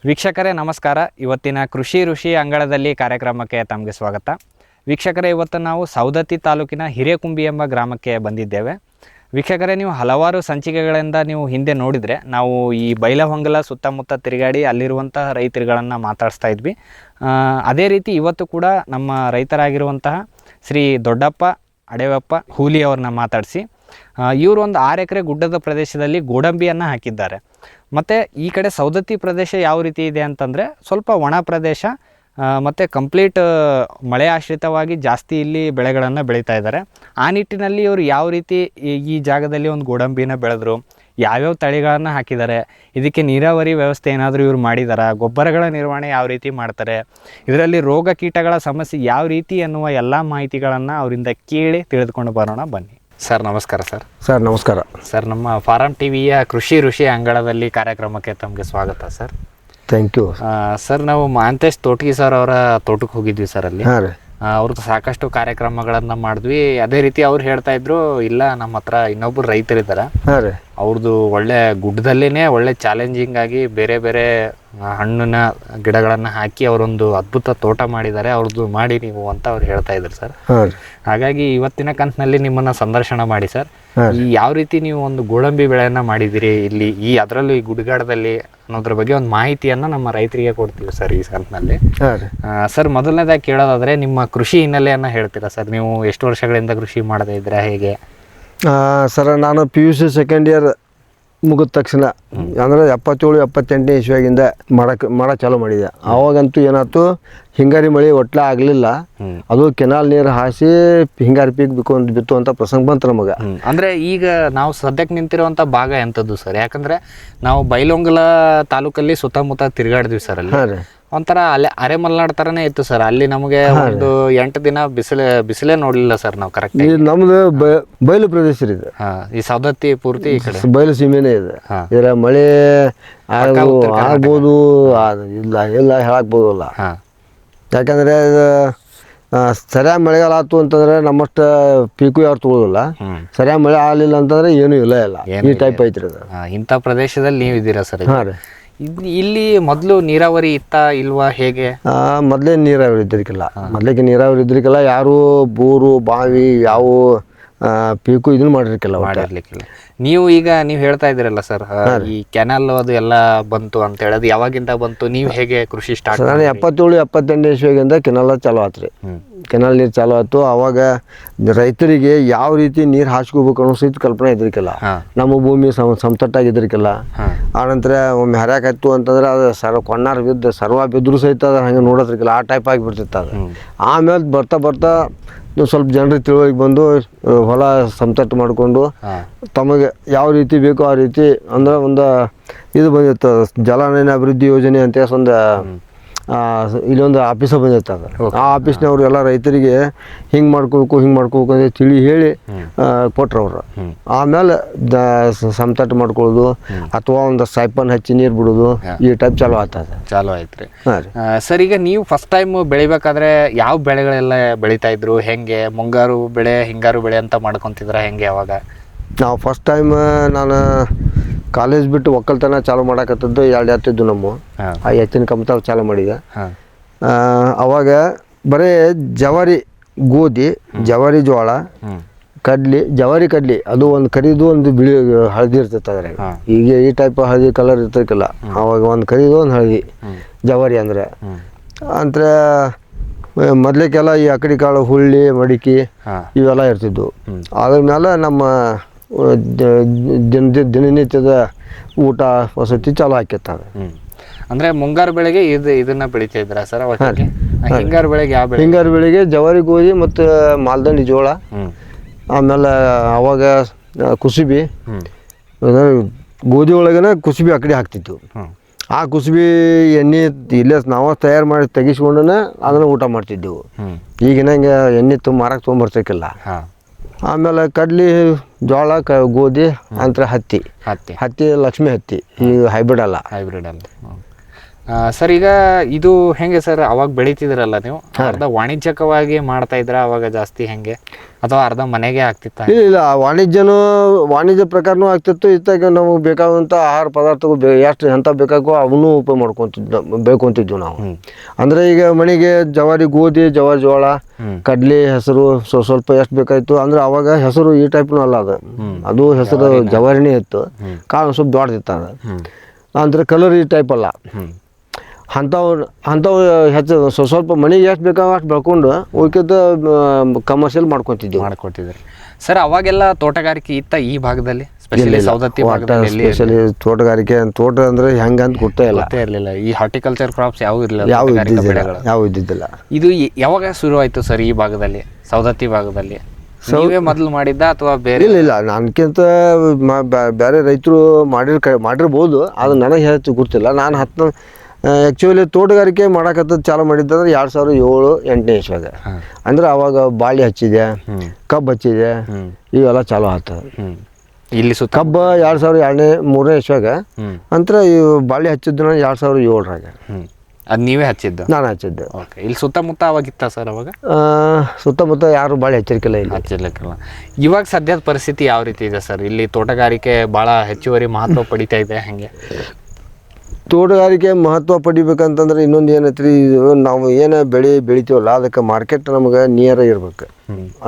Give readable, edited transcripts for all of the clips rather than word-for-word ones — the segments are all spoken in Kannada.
ವೀಕ್ಷಕರೇ ನಮಸ್ಕಾರ. ಇವತ್ತಿನ ಕೃಷಿ ಋಷಿ ಅಂಗಳದಲ್ಲಿ ಕಾರ್ಯಕ್ರಮಕ್ಕೆ ತಮಗೆ ಸ್ವಾಗತ. ವೀಕ್ಷಕರೇ, ಇವತ್ತು ನಾವು ಸವದತ್ತಿ ತಾಲೂಕಿನ ಹಿರೇಕುಂಬಿ ಎಂಬ ಗ್ರಾಮಕ್ಕೆ ಬಂದಿದ್ದೇವೆ. ವೀಕ್ಷಕರೇ, ನೀವು ಹಲವಾರು ಸಂಚಿಕೆಗಳಿಂದ ನೀವು ಹಿಂದೆ ನೋಡಿದರೆ ನಾವು ಈ ಬೈಲಹೊಂಗಲ ಸುತ್ತಮುತ್ತ ತಿರುಗಾಡಿ ಅಲ್ಲಿರುವಂತಹ ರೈತರುಗಳನ್ನು ಮಾತಾಡಿಸ್ತಾ ಇದ್ವಿ. ಅದೇ ರೀತಿ ಇವತ್ತು ಕೂಡ ನಮ್ಮ ರೈತರಾಗಿರುವಂತಹ ಶ್ರೀ ದೊಡ್ಡಪ್ಪ ಅಡೆವಪ್ಪ ಹೂಲಿ ಅವ್ರನ್ನ ಮಾತಾಡಿಸಿ ಇವರು ಒಂದು 6 ಎಕರೆ ಗುಡ್ಡದ ಪ್ರದೇಶದಲ್ಲಿ ಗೋಡಂಬಿಯನ್ನು ಹಾಕಿದ್ದಾರೆ. ಮತ್ತು ಈ ಕಡೆ ಸವದತ್ತಿ ಪ್ರದೇಶ ಯಾವ ರೀತಿ ಇದೆ ಅಂತಂದರೆ ಸ್ವಲ್ಪ ಒಣ ಪ್ರದೇಶ ಮತ್ತು ಕಂಪ್ಲೀಟ್ ಮಳೆ ಆಶ್ರಿತವಾಗಿ ಜಾಸ್ತಿ ಇಲ್ಲಿ ಬೆಳೆಗಳನ್ನು ಬೆಳೀತಾ ಇದ್ದಾರೆ. ಆ ನಿಟ್ಟಿನಲ್ಲಿ ಇವರು ಯಾವ ರೀತಿ ಈ ಜಾಗದಲ್ಲಿ ಒಂದು ಗೋಡಂಬಿನ ಬೆಳೆದ್ರು, ಯಾವ್ಯಾವ ತಳಿಗಳನ್ನು ಹಾಕಿದ್ದಾರೆ, ಇದಕ್ಕೆ ನೀರಾವರಿ ವ್ಯವಸ್ಥೆ ಏನಾದರೂ ಇವರು ಮಾಡಿದಾರಾ, ಗೊಬ್ಬರಗಳ ನಿರ್ವಹಣೆ ಯಾವ ರೀತಿ ಮಾಡ್ತಾರೆ, ಇದರಲ್ಲಿ ರೋಗ ಕೀಟಗಳ ಸಮಸ್ಯೆ ಯಾವ ರೀತಿ ಅನ್ನುವ ಎಲ್ಲ ಮಾಹಿತಿಗಳನ್ನು ಅವರಿಂದ ಕೇಳಿ ತಿಳಿದುಕೊಂಡು ಬರೋಣ ಬನ್ನಿ. ಸರ್ ನಮಸ್ಕಾರ. ಸರ್ ನಮಸ್ಕಾರ ಸರ್, ನಮ್ಮ ಫಾರಂ ಟಿವಿಯ ಕೃಷಿ ಋಷಿ ಅಂಗಳದಲ್ಲಿ ಕಾರ್ಯಕ್ರಮಕ್ಕೆ ತಮಗೆ ಸ್ವಾಗತ ಸರ್. Thank you sir. ನಾವು ಮಹಾಂತೇಶ್ ತೋಟಗಿ ಸರ್ ಅವರ ತೋಟಕ್ಕೆ ಹೋಗಿದ್ವಿ ಸರ್. ಅಲ್ಲಿ ಹಾಂ ರೀ, ಅವ್ರದ್ದು ಸಾಕಷ್ಟು ಕಾರ್ಯಕ್ರಮಗಳನ್ನು ಮಾಡಿದ್ವಿ. ಅದೇ ರೀತಿ ಅವ್ರು ಹೇಳ್ತಾ ಇದ್ರು, ಇಲ್ಲ ನಮ್ಮ ಹತ್ರ ಇನ್ನೊಬ್ರು ರೈತರಿದ್ದಾರೆ, ಹಾಂ ರೀ, ಅವ್ರದ್ದು ಒಳ್ಳೆ ಗುಡ್ಡದಲ್ಲೇ ಒಳ್ಳೆ ಚಾಲೆಂಜಿಂಗ್ ಆಗಿ ಬೇರೆ ಬೇರೆ ಹಣ್ಣಿನ ಗಿಡಗಳನ್ನು ಹಾಕಿ ಅವರೊಂದು ಅದ್ಭುತ ತೋಟ ಮಾಡಿದ್ದಾರೆ, ಅವ್ರದ್ದು ಮಾಡಿ ನೀವು ಅಂತ ಅವ್ರು ಹೇಳ್ತಾ ಇದ್ರು ಸರ್. ಹಾಗಾಗಿ ಇವತ್ತಿನ ಕಂತಿನಲ್ಲಿ ನಿಮ್ಮನ್ನು ಸಂದರ್ಶನ ಮಾಡಿ ಸರ್, ಈ ಯಾವ ರೀತಿ ನೀವು ಒಂದು ಗೋಡಂಬಿ ಬೆಳೆಯನ್ನು ಮಾಡಿದ್ದೀರಿ ಇಲ್ಲಿ ಅದರಲ್ಲೂ ಈ ಗುಡ್ಗಾಡದಲ್ಲಿ ಅನ್ನೋದ್ರ ಬಗ್ಗೆ ಒಂದು ಮಾಹಿತಿಯನ್ನು ನಮ್ಮ ರೈತರಿಗೆ ಕೊಡ್ತೀವಿ ಸರ್ ಈ ಕಂತಿನಲ್ಲಿ. ಸರ್, ಮೊದಲನೇದಾಗಿ ಕೇಳೋದಾದರೆ ನಿಮ್ಮ ಕೃಷಿ ಹಿನ್ನೆಲೆಯನ್ನು ಹೇಳ್ತೀರಾ ಸರ್? ನೀವು ಎಷ್ಟು ವರ್ಷಗಳಿಂದ ಕೃಷಿ ಮಾಡದೇ ಇದ್ದೀರಾ, ಹೇಗೆ? ಸರ್, ನಾನು PUC ಸೆಕೆಂಡ್ ಇಯರ್ ಮುಗಿದ ತಕ್ಷಣ ಅಂದರೆ 77-78 ಇಸ್ವಿಯಾಗಿಂದ ಮಾಡಕ್ಕೆ ಚಾಲೂ ಮಾಡಿದೆ. ಆವಾಗಂತೂ ಏನಾಯ್ತು, ಹಿಂಗಾರಿ ಮಳೆ ಒಟ್ಲೆ ಆಗಲಿಲ್ಲ, ಅದು ಕೆನಾಲ್ ನೀರು ಹಾಸಿ ಹಿಂಗಾರಿ ಪೀಕ್ ಬಿತ್ತು ಅಂತ ಪ್ರಸಂಗ ಬಂತು ನಮಗೆ. ಅಂದರೆ ಈಗ ನಾವು ಸದ್ಯಕ್ಕೆ ನಿಂತಿರುವಂಥ ಭಾಗ ಎಂಥದ್ದು ಸರ್? ಯಾಕಂದರೆ ನಾವು ಬೈಲಹೊಂಗಲ ತಾಲೂಕಲ್ಲಿ ಸುತ್ತಮುತ್ತ ತಿರುಗಾಡಿದ್ವಿ ಸರ್. ಅಲ್ಲಿ ಒಂಥರ ಅರೆ ಮಲೆನಾಡು ಥರನೇ ಇತ್ತು ಸರ್. ಅಲ್ಲಿ ನಮಗೆ ಒಂದು 8 ದಿನ ಬಿಸಿಲೇ ನೋಡಲಿಲ್ಲ ಸರ್ ನಾವು ಕರೆಕ್ಟ್. ನಮ್ದು ಬಯಲು ಪ್ರದೇಶ ಇದೆ, ಈ ಸವದತ್ತಿ ಪೂರ್ತಿ ಈ ಕಡೆ ಬಯಲು ಸೀಮೆನೇ ಇದೆ. ಇದರ ಮಳೆ ಆಗ್ಬೋದು, ಇಲ್ಲ ಹೇಳಕ್ಬೋದಲ್ಲ. ಯಾಕಂದ್ರೆ ಸರಿಯಾಗಿ ಮಳೆಗಾಲ ಆಯ್ತು ಅಂತಂದ್ರೆ ನಮ್ಮಷ್ಟು ಪೀಕು ಯಾರು ತಗೊಳ್ಳೋದಿಲ್ಲ, ಸರಿಯಾಗಿ ಮಳೆ ಆಗಲಿಲ್ಲ ಅಂತಂದ್ರೆ ಏನೂ ಇಲ್ಲ ಈ ಟೈಪ್ ಐತ್ರಿ ಅದು. ಇಂಥ ಪ್ರದೇಶದಲ್ಲಿ ನೀವು ಇದ್ದೀರಾ ಸರ್? ಹಾಂ ರೀ. ಇಲ್ಲಿ ಮೊದಲು ನೀರಾವರಿ ಇತ್ತಾ ಇಲ್ವಾ, ಹೇಗೆ? ಮೊದಲೇ ನೀರಾವರಿ ಇದ್ದಿರ್ಕಿಲ್ಲ, ಮೊದಲಿಗೆ ನೀರಾವರಿ ಇದ್ದಿರ್ಕಿಲ್ಲ. ಯಾರು ಬೋರು ಬಾವಿ ಯಾವ ಪೀಕು ಇದನ್ನು ಮಾಡಿರ್ಲಿಕ್ಕಿಲ್ಲ. ನೀವು ಹೇಳ್ತಾ ಇದ್ದೀರಲ್ಲ ಸರ್, ಈ ಕೆನಾಲ್ ಅದು ಎಲ್ಲ ಬಂತು ಅಂತ ಹೇಳೋದು ಯಾವಾಗಿಂದ ಬಂತು? ನೀವು ಹೇಗೆ ಕೃಷಿ ಸ್ಟಾರ್ಟ್? ನಾನು 77-78 ಇಸ್ವಿಯಾಗಿಂದ ಕೆನಾಲ್ ಚಾಲು ಆತ್ರಿ. ಕೆನಾಲ್ ನೀರು ಚಾಲು ಆಯ್ತು. ಅವಾಗ ರೈತರಿಗೆ ಯಾವ ರೀತಿ ನೀರು ಹಾಸ್ಕೋಬೇಕು ಅನ್ನೋ ಸಹಿತ ಕಲ್ಪನೆ ಇದ್ರಿಕಿಲ್ಲ. ನಮ್ಮ ಭೂಮಿ ಸಮತಟ್ಟಾಗಿದ್ರಿಕಿಲ್ಲ. ಆನಂತರ ಒಮ್ಮೆ ಹರ್ಯಾಕಾಯ್ತು ಅಂತಂದ್ರೆ ಅದು ಕೊಣ್ಣಾರು ಬಿದ್ದು ಸರ್ವ ಬಿದ್ದರೂ ಸಹಿತ ಅದು ಹಂಗೆ ನೋಡೋದ್ರಿಕಿಲ್ಲ, ಆ ಟೈಪ್ ಆಗಿಬಿಡ್ತಿತ್ತು ಅದು. ಆಮೇಲೆ ಬರ್ತಾ ಸ್ವಲ್ಪ ಜನರಿಗೆ ತಿಳುವಳಿಕೆ ಬಂದು ಹೊಲ ಸಮತಟ್ಟು ಮಾಡಿಕೊಂಡು ತಮಗೆ ಯಾವ ರೀತಿ ಬೇಕೋ ಆ ರೀತಿ ಅಂದ್ರೆ ಒಂದು ಇದು ಬಂದಿತ್ತು, ಜಲಾನಯನ ಅಭಿವೃದ್ಧಿ ಯೋಜನೆ ಅಂತ ಒಂದು ಇಲ್ಲೊಂದು ಆಫೀಸ ಬಂದಿತ್ತು. ಅದು ಆ ಆಫೀಸ್ನವ್ರು ಎಲ್ಲ ರೈತರಿಗೆ ಹಿಂಗೆ ಮಾಡ್ಕೋಬೇಕು ಅಂತ ತಿಳಿ ಹೇಳಿ ಕೊಟ್ರು ಅವರು. ಆಮೇಲೆ ಸಮತಟ್ಟು ಮಾಡ್ಕೊಳ್ಳೋದು ಅಥವಾ ಒಂದು ಸೈಪನ್ ಹಚ್ಚಿ ನೀರು ಬಿಡೋದು, ಈ ಟೈಪ್ ಚಾಲು ಆಯ್ತು ರೀ. ಸರ್, ಈಗ ನೀವು ಫಸ್ಟ್ ಟೈಮ್ ಬೆಳಿಬೇಕಾದ್ರೆ ಯಾವ ಬೆಳೆಗಳೆಲ್ಲ ಬೆಳೀತಾ ಇದ್ರು, ಹೆಂಗೆ? ಮುಂಗಾರು ಬೆಳೆ, ಹಿಂಗಾರು ಬೆಳೆ ಅಂತ ಮಾಡ್ಕೊತಿದ್ರ ಹೆಂಗೆ ಅವಾಗ? ನಾವು ಫಸ್ಟ್ ಟೈಮ್ ನಾನು ಕಾಲೇಜ್ ಬಿಟ್ಟು ಒಕ್ಕಲ್ತನ ಚಾಲು ಮಾಡಕತ್ತದ್ದು 2 ಎತ್ತಿದ್ದು ನಮ್ಮ ಆ ಎತ್ತಿನ ಕಮ್ತಾವ್ ಚಾಲು ಮಾಡಿದೆ. ಅವಾಗ ಬರೀ ಜವಾರಿ ಗೋಧಿ, ಜವಾರಿ ಜೋಳ, ಜವಾರಿ ಕಡ್ಲಿ ಅದು ಒಂದು ಕರಿದು ಒಂದು ಬಿಳಿ ಹಳದಿ ಇರ್ತೈತೆ ಅದ್ರಾಗ. ಈಗ ಈ ಟೈಪ್ ಹಳದಿ ಕಲರ್ ಇರ್ತೈತಿಲ್ಲ, ಅವಾಗ ಒಂದು ಕರಿದು ಒಂದು ಹಳದಿ ಜವಾರಿ ಅಂದ್ರೆ ಅಂತ. ಮೊದ್ಲಿಕ್ಕೆಲ್ಲ ಈ ಅಕಡಿ ಕಾಳು, ಹುಳ್ಳಿ, ಮಡಿಕೆ ಇವೆಲ್ಲ ಇರ್ತಿದ್ವು. ಅದ್ರ ಮೇಲೆ ನಮ್ಮ ದಿನನಿತ್ಯದ ಊಟ ವಸತಿ ಚಾಲು ಹಾಕಿರ್ತಾರೆ. ಅಂದ್ರೆ ಮುಂಗಾರು ಬೆಳೆಗೆ ಇದನ್ನ ಬೆಳಿತಾ ಇದ್ರ ಸರ್? ಹಿಂಗಾರು ಬೆಳೆಗೆ ಯಾವ ಬೆಳೆ? ಹಿಂಗಾರು ಬೆಳೆಗೆ ಜವಾರಿ ಗೋಧಿ ಮತ್ತು ಮಾಲ್ದಂಡಿ ಜೋಳ, ಆಮೇಲೆ ಅವಾಗ ಕುಸುಬಿ, ಗೋಧಿ ಒಳಗನ ಕುಸುಬಿ ಅಕಡಿ ಹಾಕ್ತಿತ್ತು. ಆ ಕುಸುಬಿ ಎಣ್ಣೆ ಇಲ್ಲೇ ನಾವು ತಯಾರು ಮಾಡಿ ತೆಗಿಸ್ಕೊಂಡನ ಅದನ್ನ ಊಟ ಮಾಡ್ತಿದ್ದೆವು. ಈಗಿನ ಎಣ್ಣೆ ಮಾರಕ್ಕೆ ತೊಗೊಂಬರ್ಸಕ್ಕಿಲ್ಲ. ಆಮೇಲೆ ಕಡ್ಲಿ, ಜೋಳ, ಗೋಧಿ, ಅಂತರ ಹತ್ತಿ ಲಕ್ಷ್ಮಿ ಹತ್ತಿ, ಈ ಹೈಬ್ರಿಡ್ ಅಲ್ಲ. ಸರ್ ಈಗ ಇದು ಹೆಂಗೆ ಸರ್ ಅವಾಗ ಬೆಳಿತಿದ್ರಲ್ಲ ನೀವು ಅರ್ಧ ವಾಣಿಜ್ಯಿಕವಾಗಿ ಮಾಡ್ತಾ ಇದ್ರ ಅವಾಗ ಜಾಸ್ತಿ ಹೆಂಗೆ ಅಥವಾ ಅರ್ಧ ಮನೆಗೆ ಆಗ್ತಿತ್ತ? ಇಲ್ಲ ವಾಣಿಜ್ಯ ಪ್ರಕಾರನೂ ಆಗ್ತಿತ್ತು. ಇತ್ತಾಗ ನಮಗೆ ಬೇಕಾದಂಥ ಆಹಾರ ಪದಾರ್ಥಗಳು ಎಷ್ಟು ಎಂಥ ಬೇಕಾಗೋ ಅವನ್ನೂ ಉಪಯೋಗ ಬೆಳ್ಕೊತಿದ್ವಿ ನಾವು. ಅಂದರೆ ಈಗ ಮನೆಗೆ ಜವಾರಿ ಗೋಧಿ, ಜವಾರಿ ಜೋಳ, ಕಡ್ಲೆ, ಹೆಸರು ಸ್ವಲ್ಪ ಎಷ್ಟು ಬೇಕಾಯ್ತು. ಅಂದರೆ ಅವಾಗ ಹೆಸರು ಈ ಟೈಪ್ನೂ ಅಲ್ಲ, ಅದು ಹೆಸರು ಜವಾರಿನೇ ಇತ್ತು. ಕಾಳು ಸ್ವಲ್ಪ ದೊಡ್ಡದಿತ್ತು ಅದು. ಅಂದರೆ ಕಲರ್ ಈ ಟೈಪ್ ಅಲ್ಲ. ಅಂಥವು ಹೆಚ್ಚು ಸ್ವಲ್ಪ ಮನೆಗೆ ಎಷ್ಟು ಬೇಕಾಗ ಅಷ್ಟು ಬೆಳ್ಕೊಂಡು ಉಳ್ಕಿದ್ದ ಕಮರ್ಷಿಯಲ್ ಮಾಡ್ಕೊತಿದ್ವಿ. ಸರ್ ಅವಾಗೆಲ್ಲ ತೋಟಗಾರಿಕೆ ಇತ್ತ ಈ ಭಾಗದಲ್ಲಿ? ಸ್ಪೆಷಲಿ ಸೌದತ್ತಿ ಸ್ಪೆಷಲಿ ತೋಟಗಾರಿಕೆ ತೋಟ ಅಂದರೆ ಹೆಂಗೆ ಅಂತ ಗೊತ್ತೇ ಇರಲಿಲ್ಲ. ಈ ಹಾರ್ಟಿಕಲ್ಚರ್ ಕ್ರಾಪ್ಸ್ ಯಾವ ಇದ್ದಿದ್ದಿಲ್ಲ. ಇದು ಯಾವಾಗ ಶುರು ಆಯಿತು ಸರ್ ಈ ಭಾಗದಲ್ಲಿ, ಸೌದತ್ತಿ ಭಾಗದಲ್ಲಿ? ನೀವೇ ಮೊದಲು ಮಾಡಿದ್ದ ಅಥವಾ ಬೇರೆ? ಇಲ್ಲ ನನಗಿಂತ ಬೇರೆ ರೈತರು ಮಾಡಿರ್ಬೋದು, ಅದು ನನಗೆ ಹೆಚ್ಚು ಗೊತ್ತಿಲ್ಲ. ನಾನು ಆ್ಯಕ್ಚುಲಿ ತೋಟಗಾರಿಕೆ ಮಾಡಕತ್ತದ್ದು ಚಾಲು ಮಾಡಿದ್ದಂದ್ರೆ 2007-8ನೇ ಇಸ್ವಿಯಾಗ. ಅಂದ್ರೆ ಅವಾಗ ಬಾಳಿ ಹಚ್ಚಿದೆ, ಕಬ್ಬು ಹಚ್ಚಿದೆ, ಇವೆಲ್ಲ ಚಾಲು ಆಗ್ತದೆ. ಇಲ್ಲಿ ಕಬ್ಬು 2002-3ನೇ ಇಸ್ವಿಯಾಗ, ನಂತರ ಈ ಬಾಳಿ ಹಚ್ಚಿದ್ದು ನಾನು 2007ರಾಗ. ಅದು ನೀವೇ ಹಚ್ಚಿದ್ದು? ನಾನು ಹಚ್ಚಿದ್ದೆ. ಓಕೆ. ಇಲ್ಲಿ ಸುತ್ತಮುತ್ತ ಅವಾಗಿತ್ತ ಸರ್ ಅವಾಗ? ಸುತ್ತಮುತ್ತ ಯಾರು ಬಾಳಿ ಹಚ್ಚಿರ್ಕಿಲ್ಲ ಇಲ್ಲಿ. ಹಚ್ಚಿರ್ಲಿಕ್ಕಿಲ್ಲ. ಇವಾಗ ಸದ್ಯದ ಪರಿಸ್ಥಿತಿ ಯಾವ ರೀತಿ ಇದೆ ಸರ್? ಇಲ್ಲಿ ತೋಟಗಾರಿಕೆ ಭಾಳ ಹೆಚ್ಚುವರಿ ಮಹತ್ವ ಪಡಿತಾ ಇದೆ ಹೆಂಗೆ? ತೋಟಗಾರಿಕೆ ಮಹತ್ವ ಪಡಿಬೇಕಂತಂದ್ರೆ ಇನ್ನೊಂದು ಏನೈತ್ರಿ, ನಾವು ಏನು ಬೆಳಿತೀವಲ್ಲ ಅದಕ್ಕೆ ಮಾರ್ಕೆಟ್ ನಮಗೆ ನಿಯರ್ ಇರ್ಬೇಕು.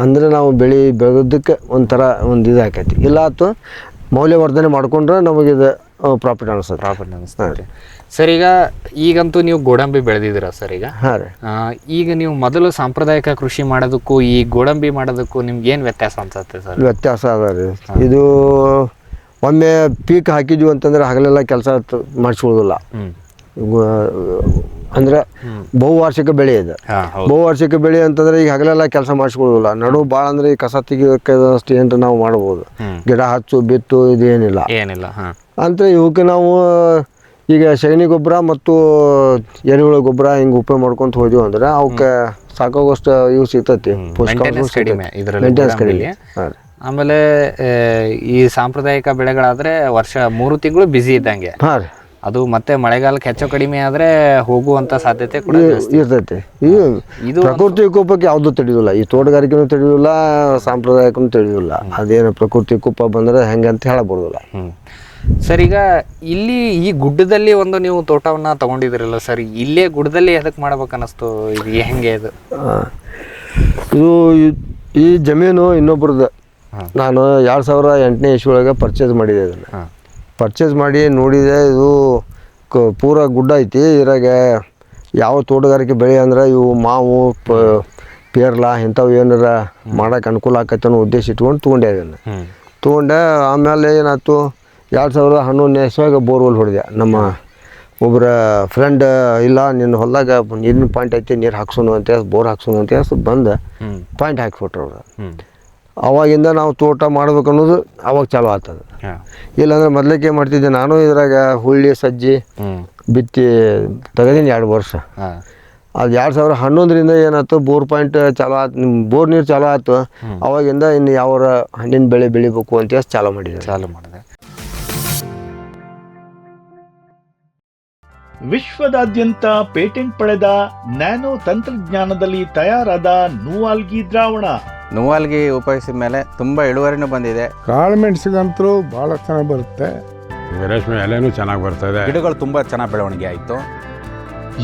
ಅಂದರೆ ನಾವು ಬೆಳೆದಕ್ಕೆ ಒಂಥರ ಒಂದು ಇದು ಆಕೈತಿ. ಇಲ್ಲ ಅಥವಾ ಮೌಲ್ಯವರ್ಧನೆ ಮಾಡ್ಕೊಂಡ್ರೆ ನಮಗಿದು ಪ್ರಾಫಿಟ್ ಅನಿಸ್ತದೆ. ಸರ್ ಈಗಂತೂ ನೀವು ಗೋಡಂಬಿ ಬೆಳೆದಿದ್ದೀರ ಸರ್ ಈಗ? ಹಾಂ ರೀ. ಈಗ ನೀವು ಮೊದಲು ಸಾಂಪ್ರದಾಯಿಕ ಕೃಷಿ ಮಾಡೋದಕ್ಕೂ ಈ ಗೋಡಂಬಿ ಮಾಡೋದಕ್ಕೂ ನಿಮ್ಗೆ ಏನು ವ್ಯತ್ಯಾಸ ಅನ್ಸುತ್ತೆ ಸರ್? ವ್ಯತ್ಯಾಸ ಅದ ರೀ. ಇದು ಒಮ್ಮೆ ಪೀಕ್ ಹಾಕಿದ್ವಿ ಅಂತಂದ್ರೆ ಹಗಲೆಲ್ಲ ಕೆಲಸ ಮಾಡಿಸ್ಕೊಳ್ಳೋದಿಲ್ಲ. ಅಂದ್ರೆ ಬಹುವಾರ್ಷಿಕ ಬೆಳೆ ಇದೆ. ಬಹುವಾರ್ಷಿಕ ಬೆಳೆ ಅಂತಂದ್ರೆ ಈಗ ಹಗಲೆಲ್ಲ ಕೆಲಸ ಮಾಡಿಸ್ಕೊಳ್ಳೋದಿಲ್ಲ. ನಡು ಭಾಳ ಅಂದ್ರೆ ಈ ಕಸ ತೆಗಿಯೋದಷ್ಟು ಏನ್ರ ನಾವು ಮಾಡ್ಬೋದು. ಗಿಡ ಹಚ್ಚು ಬಿತ್ತು ಇದು ಏನಿಲ್ಲ ಅಂತ. ಇವಕ್ಕೆ ನಾವು ಈಗ ಸಗಣಿ ಗೊಬ್ಬರ ಮತ್ತು ಎರೆಹುಳ ಗೊಬ್ಬರ ಹಿಂಗೆ ಉಪಯೋಗ ಮಾಡ್ಕೊಂತ ಹೋದ್ವಿ ಅಂದ್ರೆ ಅವಕ್ಕೆ ಸಾಕಾಗೋಷ್ಟು ಇವು ಸಿಗ್ತೈತಿ. ಮೇಂಟೆನೆನ್ಸ್ ಕಡಿಮೆ. ಆಮೇಲೆ ಈ ಸಾಂಪ್ರದಾಯಿಕ ಬೆಳೆಗಳಾದ್ರೆ ವರ್ಷ 3 ತಿಂಗಳು ಬಿಸಿ ಇದ್ದಂಗೆ. ಹಾಂ ರೀ. ಅದು ಮತ್ತೆ ಮಳೆಗಾಲಕ್ಕೆ ಹೆಚ್ಚು ಕಡಿಮೆ ಆದ್ರೆ ಹೋಗುವಂತ ಸಾಧ್ಯತೆ ಕೂಡ ಇರ್ತೈತಿ. ಇದು ಪ್ರಕೃತಿ ವಿಕೋಪಕ್ಕೆ ಯಾವ್ದು ತಡೆಯೋದಿಲ್ಲ. ಈ ತೋಟಗಾರಿಕೆನೂ ತಡೆಯೋದಿಲ್ಲ, ಸಾಂಪ್ರದಾಯಿಕನೂ ತಡೆಯೋದಿಲ್ಲ. ಅದೇನು ಪ್ರಕೃತಿ ವಿಕೋಪ ಬಂದ್ರೆ ಹೆಂಗೆ ಅಂತ ಹೇಳಬಾರ್ದಿಲ್ಲ. ಸರ್ ಈಗ ಇಲ್ಲಿ ಈ ಗುಡ್ಡದಲ್ಲಿ ಒಂದು ನೀವು ತೋಟವನ್ನ ತಗೊಂಡಿದ್ರಲ್ಲ ಸರ್, ಇಲ್ಲೇ ಗುಡ್ಡದಲ್ಲಿ ಎದಕ್ಕೆ ಮಾಡ್ಬೇಕು ಅನ್ನಿಸ್ತು? ಇದು ಹೆಂಗೆ ಇದು ಈ ಜಮೀನು ಇನ್ನೊಬ್ರದ್ದು. ನಾನು 2008ನೇ ಇಸ್ವಿಯೊಳಗೆ ಪರ್ಚೇಸ್ ಮಾಡಿದೆ. ಇದನ್ನು ಪರ್ಚೇಸ್ ಮಾಡಿ ನೋಡಿದೆ. ಇದು ಪೂರ ಗುಡ್ಡ ಐತಿ. ಇದ್ರಾಗ ಯಾವ ತೋಟಗಾರಿಕೆ ಬೆಳೆ ಅಂದ್ರೆ ಇವು ಮಾವು, ಪೇರ್ಲ ಇಂಥವು ಏನಾರ ಮಾಡೋಕೆ ಅನುಕೂಲ ಆಕೈತೆ ಅನ್ನೋ ಉದ್ದೇಶ ಇಟ್ಕೊಂಡು ತೊಗೊಂಡೆ. ಅದನ್ನು ತೊಗೊಂಡೆ. ಆಮೇಲೆ ಏನಾಯ್ತು, 2011ನೇ ಇಸ್ವಿಯಾಗ ಬೋರ್ವೆಲ್ ಹೊಡೆದೆ. ನಮ್ಮ ಒಬ್ಬರ ಫ್ರೆಂಡ್, ಇಲ್ಲ ನಿನ್ನ ಹೊಲದಾಗ ನೀರಿನ ಪಾಯಿಂಟ್ ಐತಿ, ನೀರು ಹಾಕ್ಸೋನು ಅಂತ ಬೋರ್ ಹಾಕ್ಸೋನು ಅಂತ ಬಂದು ಪಾಯಿಂಟ್ ಹಾಕಿಬಿಟ್ರು ಅವರು. ಅವಾಗಿಂದ ನಾವು ತೋಟ ಮಾಡ್ಬೇಕು ಅನ್ನೋದು ಅವಾಗ ಚಾಲು ಆಗ್ತದೆ. ಇಲ್ಲಾಂದ್ರೆ ಮೊದಲಕ್ಕೆ ಮಾಡ್ತಿದ್ದೆ ನಾನು. ಇದ್ರಾಗ ಹುಳ್ಳಿ ಸಜ್ಜಿ ಬಿತ್ತಿ ತೆಗೆದೀನಿ 2 ವರ್ಷ. ಅದು 2011ರಿಂದ ಏನಾಯ್ತು, ಬೋರ್ ಪಾಯಿಂಟ್ ಚಾಲು ಆಯ್ತು, ಬೋರ್ ನೀರು ಚಾಲು ಆಯ್ತು. ಅವಾಗಿಂದ ಇನ್ನು ಯಾವ ಹಣ್ಣಿನ ಬೆಳೆ ಬೆಳಿಬೇಕು ಅಂತ ಚಾಲು ಮಾಡಿದೆ. ವಿಶ್ವದಾದ್ಯಂತ ಪೇಟೆಂಟ್ ಪಡೆದ ನ್ಯಾನೋ ತಂತ್ರಜ್ಞಾನದಲ್ಲಿ ತಯಾರಾದ ನೂವಾಲ್ಗಿ ದ್ರಾವಣ. ನೂವಾಲ್ಗಿ ಉಪಯೋಗಿಸಿದ ಮೇಲೆ ತುಂಬ ಇಳುವರಿನೂ ಬಂದಿದೆ. ಕಾಳು ಮೆಣಸಿಗಂತೂ ಭಾಳ ಚೆನ್ನಾಗಿ ಬರುತ್ತೆ. ರೇಷ್ಮೆ ಎಲೆನೂ ಚೆನ್ನಾಗಿ ಬರ್ತದೆ. ಗಿಡಗಳು ತುಂಬ ಚೆನ್ನಾಗಿ ಬೆಳವಣಿಗೆ ಆಯಿತು.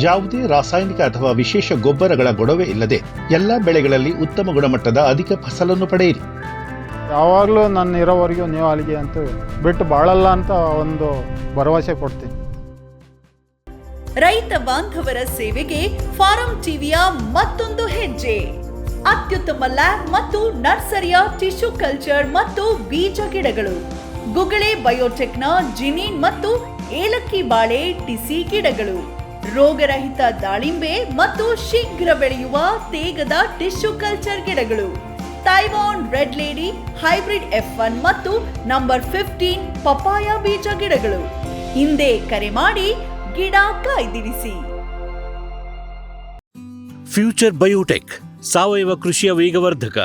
ಯಾವುದೇ ರಾಸಾಯನಿಕ ಅಥವಾ ವಿಶೇಷ ಗೊಬ್ಬರಗಳ ಗೊಡವೆ ಇಲ್ಲದೆ ಎಲ್ಲ ಬೆಳೆಗಳಲ್ಲಿ ಉತ್ತಮ ಗುಣಮಟ್ಟದ ಅಧಿಕ ಫಸಲನ್ನು ಪಡೆಯಿರಿ. ಯಾವಾಗಲೂ ನನ್ನ ಇರೋವರೆಗೂ ನೂವಾಲ್ಗಿ ಅಂತೂ ಬಿಟ್ಟು ಬಾಳಲ್ಲ ಅಂತ ಒಂದು ಭರವಸೆ ಕೊಡ್ತೀನಿ. ರೈತ ಬಾಂಧವರ ಸೇವೆಗೆ ಫಾರಂ ಟಿವಿಯ ಮತ್ತೊಂದು ಹೆಜ್ಜೆ. ಅತ್ಯುತ್ತಮ ಲ್ಯಾಬ್ ಮತ್ತು ನರ್ಸರಿಯ ಟಿಶ್ಯೂ ಕಲ್ಚರ್ ಮತ್ತು ಬೀಜ ಗಿಡಗಳು, ಗುಗಳೆ ಬಯೋಟೆಕ್ನ ಜಿನಿನ್ ಮತ್ತು ಏಲಕ್ಕಿ ಬಾಳೆ ಟಿಸಿ ಗಿಡಗಳು, ರೋಗರಹಿತ ದಾಳಿಂಬೆ ಮತ್ತು ಶೀಘ್ರ ಬೆಳೆಯುವ ತೇಗದ ಟಿಶ್ಯೂ ಕಲ್ಚರ್ ಗಿಡಗಳು, Taiwan red lady hybrid F1 ಮತ್ತು ನಂಬರ್ 15 ಪಪಾಯ ಬೀಜ ಗಿಡಗಳು. ಹಿಂದೆ ಕರೆ ಮಾಡಿ ಗಿಡ ಕಾಯ್ದಿರಿಸಿ. ಫ್ಯೂಚರ್ ಬಯೋಟೆಕ್ ಸಾವಯವ ಕೃಷಿಯ ವೇಗವರ್ಧಕ.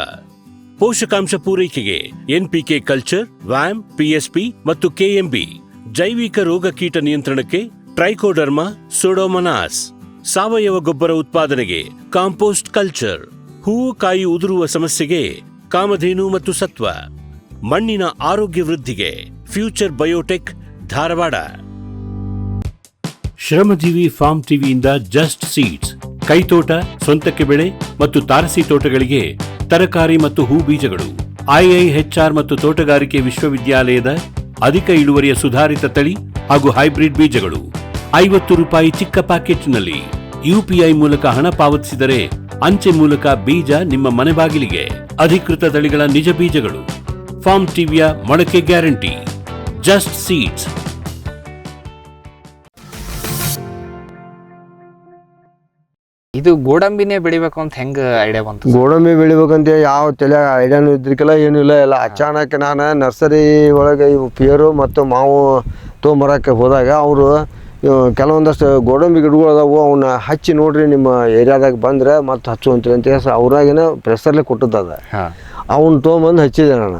ಪೋಷಕಾಂಶ ಪೂರೈಕೆಗೆ NPK ಕಲ್ಚರ್, ವ್ಯಾಮ್, PSP ಮತ್ತು KMB. ಜೈವಿಕ ರೋಗ ಕೀಟ ನಿಯಂತ್ರಣಕ್ಕೆ ಟ್ರೈಕೋಡರ್ಮಾ ಸೂಡೋಮೊನಾಸ್. ಸಾವಯವ ಗೊಬ್ಬರ ಉತ್ಪಾದನೆಗೆ ಕಾಂಪೋಸ್ಟ್ ಕಲ್ಚರ್. ಹೂವು ಕಾಯಿ ಉದುರುವ ಸಮಸ್ಯೆಗೆ ಕಾಮಧೇನು ಮತ್ತು ಸತ್ವ. ಮಣ್ಣಿನ ಆರೋಗ್ಯ ವೃದ್ಧಿಗೆ future biotech Dharwad. Shramajeevi farm ಟಿವಿಯಿಂದ ಜಸ್ಟ್ ಸೀಡ್ಸ್, ಕೈತೋಟ, ಸ್ವಂತಕ್ಕೆ ಬೆಳೆ ಮತ್ತು ತಾರಸಿ ತೋಟಗಳಿಗೆ ತರಕಾರಿ ಮತ್ತು ಹೂ ಬೀಜಗಳು. IIHR ಮತ್ತು ತೋಟಗಾರಿಕೆ ವಿಶ್ವವಿದ್ಯಾಲಯದ ಅಧಿಕ ಇಳುವರಿಯ ಸುಧಾರಿತ ತಳಿ ಹಾಗೂ ಹೈಬ್ರಿಡ್ ಬೀಜಗಳು. 50 ರೂಪಾಯಿ ಚಿಕ್ಕ ಪ್ಯಾಕೆಟ್ನಲ್ಲಿ. UPI ಮೂಲಕ ಹಣ ಪಾವತಿಸಿದರೆ ಅಂಚೆ ಮೂಲಕ ಬೀಜ ನಿಮ್ಮ ಮನೆ ಬಾಗಿಲಿಗೆ. ಅಧಿಕೃತ ತಳಿಗಳ ನಿಜ ಬೀಜಗಳು. ಫಾರ್ಮ್ ಟಿವಿಯ ಮೊಳಕೆ ಗ್ಯಾರಂಟಿ. Just seeds. ಇದು ಗೋಡಂಬಿನೇ ಬೆಳಿಬೇಕು ಅಂತ ಹೆಂಗ ಐಡಿಯಾ ಬಂತು? ಗೋಡಂಬಿ ಬೆಳಿಬೇಕಂತ ಯಾವ ತಲೆ ಐಡಿಯಾನು ಇದ್ರಿಕಿಲ್ಲ, ಏನೂ ಇಲ್ಲ. ಎಲ್ಲ ಅಚಾನಕ್ ನಾನು ನರ್ಸರಿ ಒಳಗೆ ಇವು ಪೇರು ಮತ್ತು ಮಾವು ತೊಗೊಂಬರಕ್ಕೆ ಹೋದಾಗ ಅವರು ಕೆಲವೊಂದಷ್ಟು ಗೋಡಂಬಿ ಗಿಡಗಳು ಅದಾವು, ಅವನ್ನ ಹಚ್ಚಿ ನೋಡ್ರಿ ನಿಮ್ಮ ಏರಿಯಾದಾಗ ಬಂದ್ರೆ ಮತ್ತೆ ಹಚ್ಚು ಅಂತೀರಿ ಅಂತ ಅವ್ರಾಗೇನ ಪ್ರೆಸರ್ಲೆ ಕೊಟ್ಟದ. ಅವನ್ನ ತೊಗೊಂಬಂದು ಹಚ್ಚಿದೆ ನಾನು.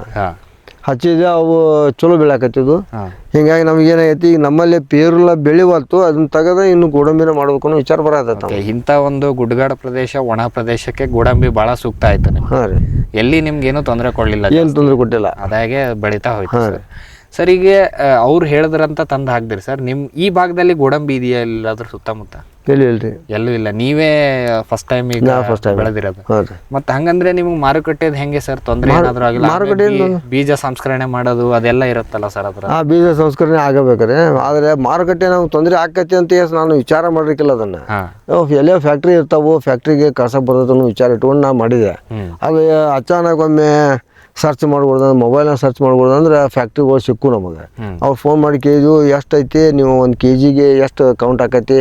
ಹಚ್ಚಿದೆ, ಅವು ಚಲೋ ಬೆಳಕತ್ತಿದ್ದು. ಹಿಂಗಾಗಿ ನಮಗೇನಾಗೈತಿ, ಈಗ ನಮ್ಮಲ್ಲಿ ಪೇರುಲ್ಲ ಬೆಳಿವತ್ತು, ಅದನ್ನ ತೆಗೆದ ಇನ್ನು ಗೋಡಂಬಿನ ಮಾಡ್ಬೇಕು ಅನ್ನೋ ವಿಚಾರ ಬರತ್ತ. ಇಂಥ ಒಂದು ಗುಡ್ಡಗಾಡ ಪ್ರದೇಶ, ಒಣ ಪ್ರದೇಶಕ್ಕೆ ಗೋಡಂಬಿ ಬಹಳ ಸೂಕ್ತ ಆಯ್ತು ನಿಮ್ಗೆ. ಹಾಂ ರೀ, ಎಲ್ಲಿ ನಿಮ್ಗೆ ಏನೂ ತೊಂದರೆ ಕೊಡ್ಲಿಲ್ಲ, ಏನು ತೊಂದರೆ ಕೊಟ್ಟಿಲ್ಲ, ಅದಾಗೆ ಬೆಳೀತಾ ಹೋಯ್ತು. ಸರ್ ಈಗ ಅವ್ರು ಹೇಳಿದ್ರಂತ ತಂದು ಹಾಕ್ದಿರಿ ಸರ್, ನಿಮ್ಮ ಈ ಭಾಗದಲ್ಲಿ ಗೋಡಂಬಿ ಇದೆಯಾ ಇಲ್ಲಾದ್ರೂ ಸುತ್ತಮುತ್ತ? ಇಲ್ರಿ, ಎಲ್ಲೂ ಇಲ್ಲ, ನೀವೇ ಫಸ್ಟ್ ಟೈಮ್ ಈಗ ಬೆಳೆದಿರೋದು. ಮತ್ತೆ ಹಂಗಂದ್ರೆ ನಿಮ್ಗೆ ಮಾರುಕಟ್ಟೆದ್ ಹೆಂಗೆ ಸರ್? ತೊಂದರೆ ಏನಾದ್ರು ಆಗಿಲ್ಲ? ಬೀಜ ಸಂಸ್ಕರಣೆ ಮಾಡೋದು ಅದೆಲ್ಲ ಇರುತ್ತಲ್ಲ ಸರ್ ಅದ್ರ? ಬೀಜ ಸಂಸ್ಕರಣೆ ಆಗಬೇಕಾರೆ, ಆದ್ರೆ ಮಾರುಕಟ್ಟೆ ನಮ್ಗೆ ತೊಂದರೆ ಆಕತಿ ಅಂತ ನಾನು ವಿಚಾರ ಮಾಡ್ಲಿಕ್ಕಿಲ್ಲ. ಅದನ್ನ ಎಲ್ಲೋ ಫ್ಯಾಕ್ಟ್ರಿ ಇರ್ತಾವು, ಫ್ಯಾಕ್ಟ್ರಿಗೆ ಕಳ್ಸಕ್ ಬರ್ತದೆ ಅನ್ನೋ ವಿಚಾರ ಇಟ್ಕೊಂಡು ನಾ ಮಾಡಿದೆ. ಅದು ಅಚಾನಕ್ ಒಮ್ಮೆ ಸರ್ಚ್ ಮಾಡ್ಬೋದು, ಮೊಬೈಲ್ನ ಸರ್ಚ್ ಮಾಡ್ಬೋದು ಅಂದ್ರೆ ಫ್ಯಾಕ್ಟ್ರಿಗಳು ಸಿಕ್ಕು ನಮಗೆ. ಅವ್ರು ಫೋನ್ ಮಾಡಿ ಕೇಳಿದ್ವು, ಎಷ್ಟೈತಿ ನೀವು ಒಂದು KGಗೆ ಎಷ್ಟು ಕೌಂಟ್ ಆಕತಿ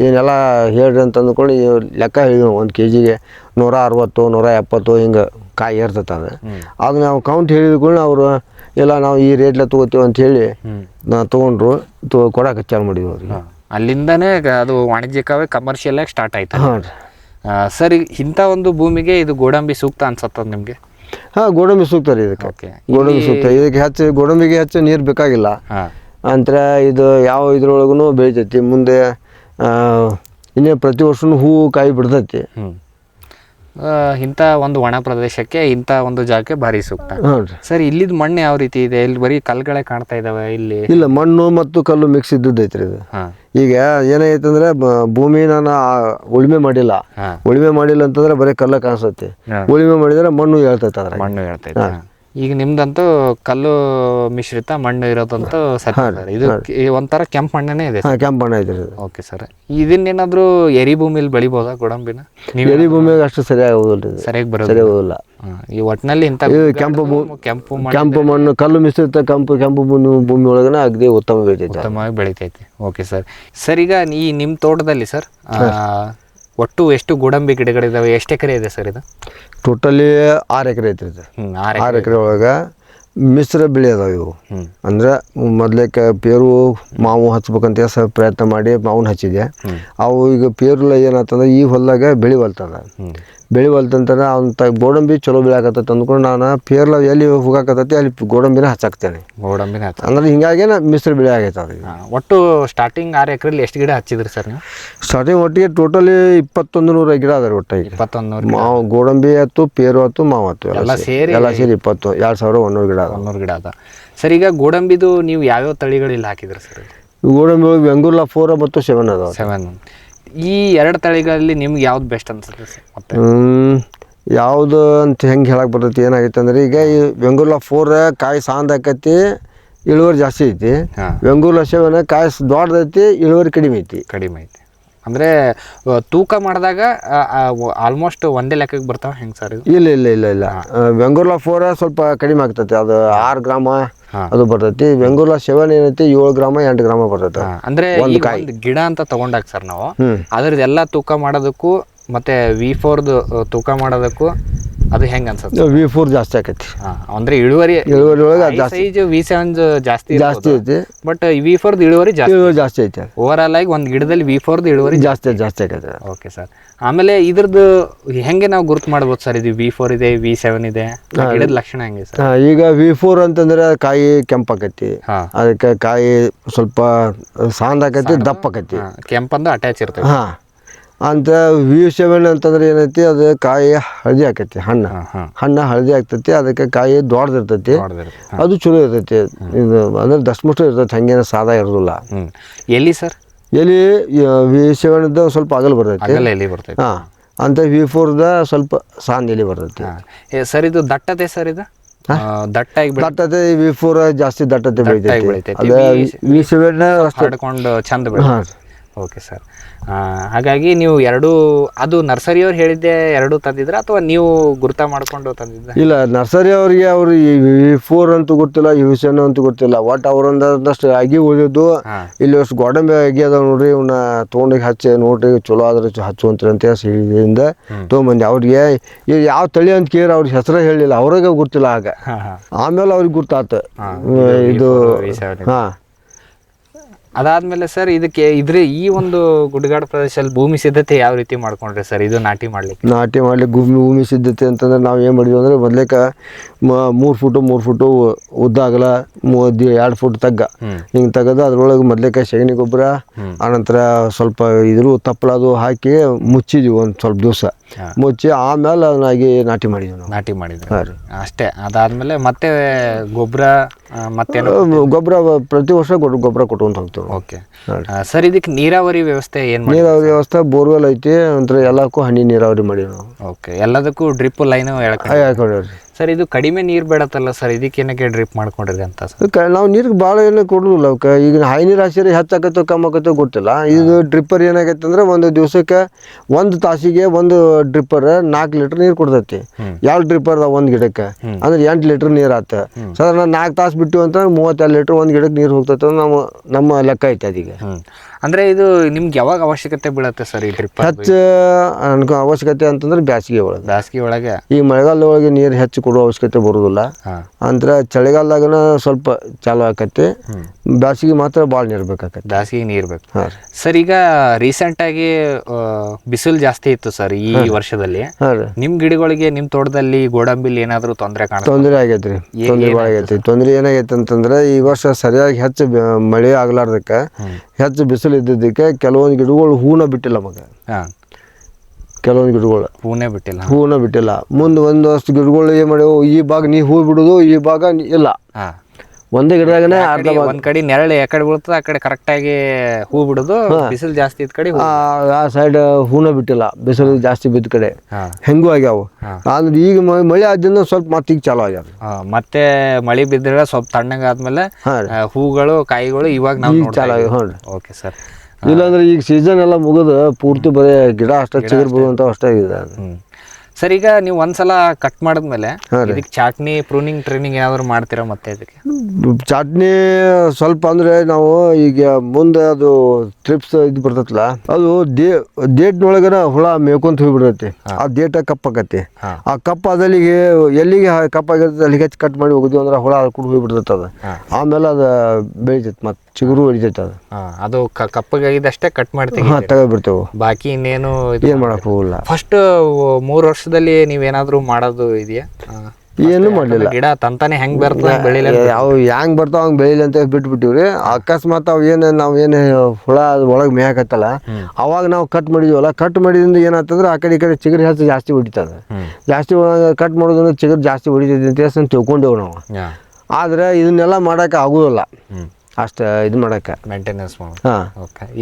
ಏನೆಲ್ಲ ಹೇಳ್ರಿ ಅಂತ ಅಂದ್ಕೊಂಡು ಲೆಕ್ಕ ಹೇಳಿದ್ವು. 1 KGಗೆ 160 170 ಹಿಂಗೆ ಕಾಯಿ ಇರ್ತೈತೆ. ಅದು ನಾವು ಕೌಂಟ್ ಹೇಳಿದ್ಕೊಂಡು ಅವರು ಎಲ್ಲ ನಾವು ಈ ರೇಟ್ಲೆ ತೊಗೋತೀವಿ ಅಂತ ಹೇಳಿ ತೊಗೊಂಡ್ರು, ಕೊಡಕ್ಕೆ ಚಾಲು ಮಾಡಿದ್ವಿ ಅವ್ರಿಗೆ. ಅಲ್ಲಿಂದನೇ ಅದು ವಾಣಿಜ್ಯಿಕವೇ ಕಮರ್ಷಿಯಲ್ ಆಗಿ ಸ್ಟಾರ್ಟ್ ಆಯ್ತು. ಸರ್, ಇಂಥ ಒಂದು ಭೂಮಿಗೆ ಇದು ಗೋಡಂಬಿ ಸೂಕ್ತ ಅನ್ಸತ್ತ ನಿಮ್ಗೆ? ಗೋಡಂಬಿ ಸೂಕ್ತ ರೀ ಇದಕ್ಕೆ. ಗೋಡಂಬಿ ಸೂಕ್ತ. ಇದಕ್ಕೆ ಹೆಚ್ಚು ಗೋಡಂಬಿಗೆ ಹೆಚ್ಚು ನೀರು ಬೇಕಾಗಿಲ್ಲ. ಅಂತರ ಇದು ಯಾವ ಇದ್ರೊಳಗೂ ಬೆಳಿತೈತಿ. ಮುಂದೆ ಇನ್ನೇ ಪ್ರತಿ ವರ್ಷನೂ ಹೂವು ಕಾಯಿ ಬಿಡ್ತೈತಿ. ಇಂಥ ಒಂದು ಒಣ ಪ್ರದೇಶಕ್ಕೆ, ಇಂಥ ಒಂದು ಜಾಗಕ್ಕೆ ಭಾರಿ ಸೂಕ್ತ. ಸರ್, ಇಲ್ಲಿದ್ ಮಣ್ಣು ಯಾವ ರೀತಿ ಇದೆ? ಇಲ್ಲಿ ಬರೀ ಕಲ್ಗಳೇ ಕಾಣ್ತಾ ಇದಾವೆ. ಇಲ್ಲಿ ಇಲ್ಲ, ಮಣ್ಣು ಮತ್ತು ಕಲ್ಲು ಮಿಕ್ಸ್ ಇದ್ದೈತ್ರಿ ಇದು. ಈಗ ಏನಾಗೈತೆ ಅಂದ್ರೆ ಭೂಮಿ ನಾನು ಉಳುಮೆ ಮಾಡಿಲ್ಲ. ಉಳುಮೆ ಮಾಡಿಲ್ಲ ಅಂತಂದ್ರೆ ಬರೀ ಕಲ್ಲ ಕಾಣಿಸ್ತೈತಿ. ಉಳುಮೆ ಮಾಡಿದ್ರೆ ಮಣ್ಣು ಹೇಳ್ತೈತೆ. ಅದ್ರ ಮಣ್ಣು ಹೇಳ್ತೈತೆ. ಈಗ ನಿಮ್ದಂತೂ ಕಲ್ಲು ಮಿಶ್ರಿತ ಮಣ್ಣು ಇರೋದಂತೂ ಸತ್ಯ. ಇದು ಒಂಥರ ಕೆಂಪು ಮಣ್ಣನೇ ಇದೆ. ಕೆಂಪು ಮಣ್ಣ ಐತ್ರಿ. ಓಕೆ ಸರ್, ಇದನ್ನೇನಾದ್ರೂ ಎರಿ ಭೂಮಿಲಿ ಬೆಳಿಬೋದಾ ಗೋಡಂಬಿನ? ಎರಿ ಭೂಮಿಯಾಗ ಅಷ್ಟು ಸರಿಯಾಗಿ ಹೋಗುದಿಲ್ಲ. ಸರಿಯಾಗಿ ಬರೋದಿಲ್ಲ. ಈ ಒಟ್ಟಿನಲ್ಲಿ ಇಂಥ ಕೆಂಪು ಮಣ್ಣು ಕಲ್ಲು ಮಿಶ್ರಿತ ಕೆಂಪು ಭೂಮಿ ಒಳಗನ ಅಗದಿ ಉತ್ತಮವಾಗಿ ಬೆಳಿತೈತಿ. Okay sir. ಸರ್, ಈಗ ಈ ನಿಮ್ಮ ತೋಟದಲ್ಲಿ ಸರ್ ಒಟ್ಟು ಎಷ್ಟು ಗೋಡಂಬಿ ಗಿಡಗಳಿದಾವೆ? ಎಷ್ಟು ಎಕರೆ ಇದೆ ಸರ್ ಇದು? ಟೋಟಲಿ 6 ಎಕರೆ ಐತ್ರಿ ಇದು. 6 ಎಕರೆ ಒಳಗೆ ಮಿಶ್ರ ಬೆಳೆ ಅದಾವ ಇವು. ಅಂದ್ರೆ ಮೊದ್ಲೇಕ ಪೇರು ಮಾವು ಹಚ್ಬೇಕಂತ ಪ್ರಯತ್ನ ಮಾಡಿ ಮಾವನ್ನ ಹಚ್ಚಿದೆ. ಅವು ಈಗ ಪೇರುಲ್ಲ ಏನಾಗ್ತಂದ್ರೆ ಈ ಹೊಲದಾಗ ಬೆಳಿವಲ್ತಂತಾನೆ ಅವ್ನ ಗೋಡಂಬಿ ಚಲೋ ಬೆಳೆಯಾಕತ್ತ ಅಂದ್ಕೊಂಡು ನಾನು ಪೇರ್ಲ ಎಲ್ಲಿ ಹೋಗಾಕತ್ತೈತಿ ಅಲ್ಲಿ ಗೋಡಂಬಿನ ಹಚ್ಚಾಕ್ತೇನೆ. ಅಂದ್ರೆ ಹಿಂಗಾಗಿ ಮಿಶ್ರ ಬೆಳೆ ಆಗೈತೆ ಅದು. ಒಟ್ಟು ಸ್ಟಾರ್ಟಿಂಗ್ 6 ಎಕರೆಲಿ ಎಷ್ಟು ಗಿಡ ಹಚ್ಚಿದ್ರಿ ಸರ್ ನೀವು? ಸ್ಟಾರ್ಟಿಂಗ್ ಒಟ್ಟಿಗೆ ಟೋಟಲಿ 2100 ಗಿಡ ಅದಾರ. ಒಟ್ಟಾಗಿ 2100 ಮಾವು ಗೋಡಂಬಿ ಆಯ್ತು, ಪೇರು ಆಯ್ತು, ಮಾವು ಆಯ್ತು, ಎಲ್ಲ ಸೇರಿ 2100 ಗಿಡ 100 ಗಿಡ ಅದ. ಸರ್, ಈಗ ಗೋಡಂಬಿದು ನೀವು ಯಾವ್ಯಾವ ತಳಿಗಳಿಲ್ಲಿ ಹಾಕಿದ್ರಿ ಸರ್? ಗೋಡಂಬಿ ಒಳಗೆ ಬೆಂಗೂರ್ಲ 4 ಮತ್ತು 7 ಅದಾವ. 7. ಈ 2 ತಳಿಗಳಲ್ಲಿ ನಿಮ್ಗೆ ಯಾವ್ದು ಬೆಸ್ಟ್ ಅನ್ಸುತ್ತೆ ಸರ್? ಮತ್ತೆ ಯಾವುದು ಅಂತ ಹೆಂಗೆ ಹೇಳಕ್ ಬರ್ತೈತಿ? ಏನಾಗೈತೆ ಅಂದ್ರೆ ಈಗ ಈ ಬೆಂಗೂರ್ಲ 4 ಕಾಯಿ ಸಾಂದ್ ಆಕೈತಿ, ಇಳುವರಿ ಜಾಸ್ತಿ ಐತಿ. ಬೆಂಗೂರ್ಲ 7 ಕಾಯಿ ದೊಡ್ಡದೈತಿ, ಇಳುವರಿ ಕಡಿಮೆ ಐತಿ. ಅಂದ್ರೆ ತೂಕ ಮಾಡಿದಾಗ ಆಲ್ಮೋಸ್ಟ್ ಒಂದೇ ಲೆಕ್ಕಕ್ಕೆ ಬರ್ತಾವ ಹೆಂಗೆ ಸರ್? ಇಲ್ಲ. ಬೆಂಗೂರ್ಲ 4 ಸ್ವಲ್ಪ ಕಡಿಮೆ ಆಗ್ತೈತಿ. ಅದು 6 ಗ್ರಾಮ ಅದು ಬರ್ತೈತಿ. ಬೆಂಗೂರ್ಲ 7 ಏನೈತಿ 7 ಗ್ರಾಮ 8 ಗ್ರಾಮ ಬರ್ತೈತಿ. ಅಂದ್ರೆ ಒಂದು ಗಿಡ ಅಂತ ತಗೊಂಡಾಗ ಸರ್ ನಾವು ಅದ್ರದ್ದೆಲ್ಲ ತೂಕ ಮಾಡೋದಕ್ಕೂ ಮತ್ತೆ V4 ತೂಕ ಮಾಡೋದಕ್ಕೂ ಅದು ಹೆಂಗೆ ಅನ್ಸುತ್ತೆ? V4 ಜಾಸ್ತಿ ಆಕೈತಿ. ಅಂದ್ರೆ ಇಳುವರಿ ಒಳಗೆ ಜಾಸ್ತಿ ಸೈಜ್ V7 ಜಾಸ್ತಿ ಐತಿ, ಬಟ್ V4 ಇಳುವರಿ ಜಾಸ್ತಿ ಐತಿ. ಓವರ್ ಆಲ್ ಆಗಿ ಒಂದು ಗಿಡದಲ್ಲಿ V4 ಇಳುವರಿ ಜಾಸ್ತಿ ಆಕೈತಿ. Okay sir. ಆಮೇಲೆ ಇದ್ರದ್ದು ಹೆಂಗೆ ನಾವು ಗುರುತು ಮಾಡ್ಬೋದು ಸರ್? ಇದು V4 ಇದೆ, V7 ಇದೆ, ಗಿಡದ ಲಕ್ಷಣ ಹೆಂಗೆ ಸರ್? ಈಗ V4 ಅಂತಂದ್ರೆ ಕಾಯಿ ಕೆಂಪಾಕೈತಿ, ಅದಕ್ಕೆ ಕಾಯಿ ಸ್ವಲ್ಪ ಸಾಂದ್ ಆಕೈತಿ, ದಪ್ಪ ಆಕೈತಿ, ಕೆಂಪಂದು ಅಟ್ಯಾಚ್ ಇರ್ತದೆ. ಹಾ ಅಂತ V7 ಅಂತಂದ್ರೆ ಏನೈತಿ, ಅದು ಕಾಯಿ ಹಳದಿ ಆಕೈತಿ, ಹಣ್ಣು ಹಳದಿ ಆಗ್ತೈತಿ, ಅದಕ್ಕೆ ಕಾಯಿ ದೊಡ್ಡದಿರ್ತೈತಿ, ಅದು ಚಲೋ ಇರ್ತೈತಿ. ಇದು ಅಂದ್ರೆ ದಸ್ಮುಷ್ಟ ಇರ್ತೈತಿ, ಹಂಗೇನ ಸಾದಾ ಇರೋದಿಲ್ಲ. ಎಲ್ಲಿ ಸರ್? ಎಲ್ಲಿ V7 ಸ್ವಲ್ಪ ಅಗಲ್ ಬರ್ತೈತಿ. ಹಾ ಅಂತ V4 ಸ್ವಲ್ಪ ಸಾಂದ್ ಎಲ್ಲಿ ಬರ್ತೈತಿ. ಸರ್ ಇದು ದಟ್ಟತೆ ಸರ್, ಇದು ದಟ್ಟತೆ V4 ಜಾಸ್ತಿ ದಟ್ಟತೆ ಬೆಳಿತೈತಿ. ಅದ V7 ಹರಡ್ಕೊಂಡು ಚಂದ ಬೆಳಿತೈತಿ. Okay sir. ಹಾಗಾಗಿ ನೀವು ಎರಡು, ಅದು ನರ್ಸರಿಯವ್ರು ಹೇಳಿದ್ದೆ ಎರಡು ತಂದಿದ್ರ ಅಥವಾ ನೀವು ಗುರ್ತ ಮಾಡ್ಕೊಂಡು ತಂದಿದ್ರ? ಇಲ್ಲ, ನರ್ಸರಿ ಅವ್ರಿಗೆ ಅವ್ರು V4 ಅಂತೂ ಗೊತ್ತಿಲ್ಲ, V7 ಅಂತೂ ಗೊತ್ತಿಲ್ಲ. ಒಟ್ಟು ಅವ್ರೊಂದಷ್ಟು ಅಗಿ ಉಳಿದಿದ್ದು ಇಲ್ಲಿ ಅಷ್ಟು ಗೋಡಂಬಿ ಅಗಿ ಅದಾವ ನೋಡ್ರಿ, ಇವನ್ನ ತೊಗೊಂಡೋಗಿ ಹಚ್ಚಿ ನೋಡ್ರಿ ಚಲೋ ಆದ್ರೆ ಹಚ್ಚುವಂತ್ರಿ ಅಂತ ಹೇಳಿದಿಂದ ತೊಗೊಂಬಂದಿ. ಅವ್ರಿಗೆ ಯಾವ ತಳಿ ಅಂತ ಕೇಳಿ ಅವ್ರಿಗೆ ಹೆಸರು ಹೇಳಿಲ್ಲ, ಅವ್ರಿಗೆ ಗೊತ್ತಿಲ್ಲ. ಆಗ ಆಮೇಲೆ ಅವ್ರಿಗೆ ಗೊತ್ತಾತ ಇದು. ಹಾ ಅದಾದ್ಮೇಲೆ ಸರ್ ಇದಕ್ಕೆ ಈ ಒಂದು ಗುಡ್ಡಗಾಡು ಪ್ರದೇಶದಲ್ಲಿ ಭೂಮಿ ಸಿದ್ಧತೆ ಯಾವ ರೀತಿ ಮಾಡ್ಕೊಂಡ್ರಿ ಸರ್ ಇದು ನಾಟಿ ಮಾಡ್ಲಿಕ್ಕೆ? ಭೂಮಿ ಸಿದ್ಧತೆ ಅಂತಂದ್ರೆ ನಾವು ಏನು ಮಾಡಿದ್ವಿ ಅಂದ್ರೆ, ಮೊದ್ಲೇಕ 3 ಫುಟು ಉದ್ದ ಆಗಲ, 2 ಫುಟ್ ತಗ್ಗ ಹಿಂಗೆ ತೆಗೆದು ಅದ್ರೊಳಗೆ ಮೊದ್ಲೇಕ ಸಗಣಿ ಗೊಬ್ಬರ, ಆನಂತರ ಸ್ವಲ್ಪ ತಪ್ಪಲದು ಹಾಕಿ ಮುಚ್ಚಿದ್ವಿ ಒಂದು ಸ್ವಲ್ಪ ದಿವಸ. ಮುಚ್ಚಿ ಆಮೇಲೆ ಅದನ್ನಾಗಿ ನಾಟಿ ಮಾಡಿದ್ವಿ. ಅಷ್ಟೇ. ಅದಾದ್ಮೇಲೆ ಮತ್ತೆ ಗೊಬ್ಬರ ಗೊಬ್ಬರ ಪ್ರತಿ ವರ್ಷ ಗೊಬ್ಬರ ಕೊಟ್ಕೊಂತ ಹೋಗ್ತೀವಿ. Okay sir. ಇದಕ್ಕೆ ನೀರಾವರಿ ವ್ಯವಸ್ಥೆ ಏನು? ನೀರಾವರಿ ವ್ಯವಸ್ಥೆ ಬೋರ್ವೆಲ್ ಐತಿ, ಅಂದ್ರೆ ಎಲ್ಲಕ್ಕೂ ಹನಿ ನೀರಾವರಿ ಮಾಡಿವಿ ನಾವು. ಓಕೆ, ಎಲ್ಲದಕ್ಕೂ ಡ್ರಿಪ್ ಲೈನ್ ಹಾಕೊಂಡ್ರಿ. ಸರ್ ಇದು ಕಡಿಮೆ ನೀರು ಬೇಡತ್ತಲ್ಲ ಸರ್, ಇದಕ್ಕೆ ಏನಕ್ಕೆ ಡ್ರಿಪ್ ಮಾಡ್ಕೊಂಡ್ರಿ ಅಂತ ಸರ್? ನಾವು ನೀರಿಗೆ ಭಾಳ ಏನು ಕೊಡೋದಿಲ್ಲ ಅವಕ್ಕೆ. ಈಗ ಹೈ ನೀರು ಹಾಸಿದ್ರೆ ಹೆಚ್ಚಾಕತ್ತೋ ಕಮ್ಮಿ ಆಕತ್ತೋ ಗೊತ್ತಿಲ್ಲ. ಇದು ಡ್ರಿಪ್ಪರ್ ಏನಾಗೈತೆ ಅಂದ್ರೆ, ಒಂದು ದಿವಸಕ್ಕೆ 1 ತಾಸಿಗೆ ಒಂದು ಡ್ರಿಪ್ಪರ್ 4 ಲೀಟರ್ ನೀರು ಕೊಡ್ತೈತಿ. 2 ಡ್ರಿಪ್ಪರ್ ಅದಾವ ಒಂದು ಗಿಡಕ್ಕೆ, ಅಂದ್ರೆ 8 ಲೀಟರ್ ನೀರು ಆತ. ಸಾಧಾರಣ 4 ತಾಸು ಬಿಟ್ಟು ಅಂತ 32 ಲೀಟರ್ ಒಂದು ಗಿಡಕ್ಕೆ ನೀರು ಹೋಗ್ತೈತೆ ನಮ್ಮ ಲೆಕ್ಕ ಐತೆ ಅದೀಗ. ಅಂದ್ರೆ ಇದು ನಿಮ್ಗೆ ಯಾವಾಗ ಅವಶ್ಯಕತೆ ಬೀಳತ್ತೆ ಸರ್ ಈ ಡ್ರಿಪ್? ಹೆಚ್ಚು ಅವಶ್ಯಕತೆ ಅಂತಂದ್ರೆ ಬೇಸಿಗೆ ಒಳಗೆ. ಈ ಮಳೆಗಾಲದೊಳಗೆ ನೀರು ಹೆಚ್ಚು ಕೊಡುವ ಅವಶ್ಯಕತೆ ಬರುದಿಲ್ಲ. ಅಂದ್ರೆ ಚಳಿಗಾಲದಾಗನ ಸ್ವಲ್ಪ ಚಾಲು ಆಕತಿ, ಬೇಸಿಗೆ ಮಾತ್ರ ಭಾಳ ನೀರು ಬೇಕಾಕತಿ. ಬೇಸಿಗೆ ನೀರು ಬೇಕು ಸರ್. ಈಗ ರೀಸೆಂಟ್ ಆಗಿ ಬಿಸಿಲು ಜಾಸ್ತಿ ಇತ್ತು ಸರ್ ಈ ವರ್ಷದಲ್ಲಿ. ನಿಮ್ ಗಿಡಗಳಿಗೆ, ನಿಮ್ ತೋಟದಲ್ಲಿ ಗೋಡಂಬಿಲಿ ಏನಾದ್ರು ತೊಂದರೆ ಆಗೈತ್ರಿ? ತೊಂದರೆ ಏನಾಗೈತೆ ಅಂತಂದ್ರೆ, ಈ ವರ್ಷ ಸರಿಯಾಗಿ ಹೆಚ್ಚು ಮಳೆ ಆಗ್ಲಾರ್ದಕ್ಕೆ, ಹೆಚ್ಚು ಬಿಸಿಲು ಇದ್ದಿದ್ದಕ್ಕೆ ಕೆಲವೊಂದು ಗಿಡಗಳು ಹೂನ ಬಿಟ್ಟಿಲ್ಲ ಮಗ. ಕೆಲವೊಂದು ಗಿಡಗಳು ಹೂನ ಬಿಟ್ಟಿಲ್ಲ. ಮುಂದೆ ಒಂದಷ್ಟು ಗಿಡಗಳು ಏನ್ ಮಾಡ್ಯಾವ, ಈ ಭಾಗ ನೀ ಹೂ ಬಿಡುದು, ಈ ಭಾಗ ಇಲ್ಲ. ಒಂದೇ ಗಿಡದಾಗನೇ ಅರ್ಧ ಭಾಗ ಒಂದ್ ಕಡೆ ನೆರಳು ಯಾಕಡೆ ಬೀಳ್ತದೆ ಆ ಕಡೆ ಕರೆಕ್ಟ್ ಆಗಿ ಹೂ ಬಿಡುದು, ಬಿಸಿಲು ಜಾಸ್ತಿ ಇದ್ದ ಕಡೆ ಆ ಸೈಡ್ ಹೂನ ಬಿಟ್ಟಿಲ್ಲ, ಬಿಸಿಲು ಜಾಸ್ತಿ ಬಿದ್ದ ಕಡೆ ಹೆಂಗೂ ಆಗ್ಯಾವ. ಅಂದ್ರೆ ಈಗ ಮಳೆ ಆದ್ರಿಂದ ಸ್ವಲ್ಪ ಮತ್ತೀಗ ಚಾಲು ಆಗ್ಯಾವ. ಮತ್ತೆ ಮಳೆ ಬಿದ್ದರೆ ಸ್ವಲ್ಪ ತಣ್ಣಗಾದ್ಮೇಲೆ ಹೂಗಳು ಕಾಯಿಗಳು ಇವಾಗ ನಾವು ಚಾಲು ಆಗ್ಯಾವ. Okay sir. ಇಲ್ಲಾಂದ್ರೆ ಈಗ ಸೀಸನ್ ಎಲ್ಲ ಮುಗಿದು ಪೂರ್ತಿ ಬರೀ ಗಿಡ ಅಷ್ಟೇ ಚಿಗುರ್ಬೋದು ಅಂತ ಅಷ್ಟೇ ಇದೆ. ಸರ್ ಈಗ ನೀವು ಒಂದ್ಸಲ ಕಟ್ ಮಾಡಿದ್ಮೇಲೆ ಇದಕ್ಕೆ ಚಾಟ್ನಿ, ಪ್ರೂನಿಂಗ್, ಟ್ರೈನಿಂಗ್ ಏನಾದ್ರು ಮಾಡ್ತೀರಾ ಮತ್ತೆ ಇದಕ್ಕೆ? ಚಾಟ್ನಿ ಸ್ವಲ್ಪ ಅಂದ್ರೆ ನಾವು ಈಗ ಮುಂದೆ ಅದು ಟ್ರಿಪ್ಸ್ ಇದು ಬರ್ತೈತಲ್ಲ, ಅದು ಡೇಟ್ನೊಳಗನ ಹುಳ ಮೇಯ್ಕೊಂತ ಹೋಗ್ಬಿಡ್ತೈತಿ. ಆ ಡೇಟ ಕಪ್ಪಾಕತಿ. ಆ ಕಪ್ಪ ಅದಲ್ಲಿಗೆ ಎಲ್ಲಿಗೆ ಕಪ್ಪಾಗಿರ್ತದೆ ಅಲ್ಲಿಗೆ ಹೆಚ್ಚು ಕಟ್ ಮಾಡಿ ಹೋಗುದು ಅಂದ್ರೆ ಹುಳ ಕೂಡ ಹೋಗ್ಬಿಡ್ತೈತೆ. ಅದು ಆಮೇಲೆ ಅದು ಬೆಳಿತೈತಿ, ಮತ್ತೆ ಚಿಗುರು ಹೊಡಿತೈತೆ. ಅದು ಕಪ್ಪಗಾಗಿದ್ದಷ್ಟೇ ಕಟ್ ಮಾಡ್ತೀವಿ, ತಗೋಬಿಡ್ತೇವೆ. ಬಾಕಿ ಇನ್ನೇನು ಏನ್ ಮಾಡಕ್ ಹೋಗಲ್ಲ. ಫಸ್ಟ್ 3 ವರ್ಷದಲ್ಲಿ ನೀವೇನಾದ್ರೂ ಮಾಡೋದು ಇದೆಯಾ? ಏನು ಮಾಡಲಿಲ್ಲ. ಗಿಡ ತಂತಾನೆ ಹೆಂಗ್ ಬರ್ತದೆ ಬೆಳಿಲ್ಲ, ಅವು ಹೆಂಗ್ ಬರ್ತಾವ ಹಂಗ್ ಬೆಳಿಲಿ ಅಂತ ಬಿಟ್ಬಿಟ್ಟಿವ್ರಿ. ಅಕಸ್ಮಾತ್ ಅವು ನಾವೇನು ಹುಳ ಒಳಗೆ ಮೇಯಕತ್ತಲ್ಲ, ಅವಾಗ ನಾವು ಕಟ್ ಮಾಡಿದ್ವಲ್ಲ, ಕಟ್ ಮಾಡಿದ್ರಿಂದ ಏನಾಗ್ತಂದ್ರೆ ಆ ಕಡೆ ಈ ಕಡೆ ಚಿಗುರು ಹೆಚ್ಚು ಜಾಸ್ತಿ ಹೊಡಿತದೆ. ಜಾಸ್ತಿ ಕಟ್ ಮಾಡೋದ್ರಿಂದ ಚಿಗುರು ಜಾಸ್ತಿ ಹೊಡಿತೈತಿ ಅಂತ ತಿಳ್ಕೊಂಡೇವು ನಾವು. ಆದ್ರೆ ಇದನ್ನೆಲ್ಲ ಮಾಡಕ್ಕೆ ಆಗುದಿಲ್ಲ, ಅಷ್ಟ ಇದು ಮಾಡಕ್ಕೆ ಮೇಂಟೆನೆನ್ಸ್ ಮಾಡೋದು.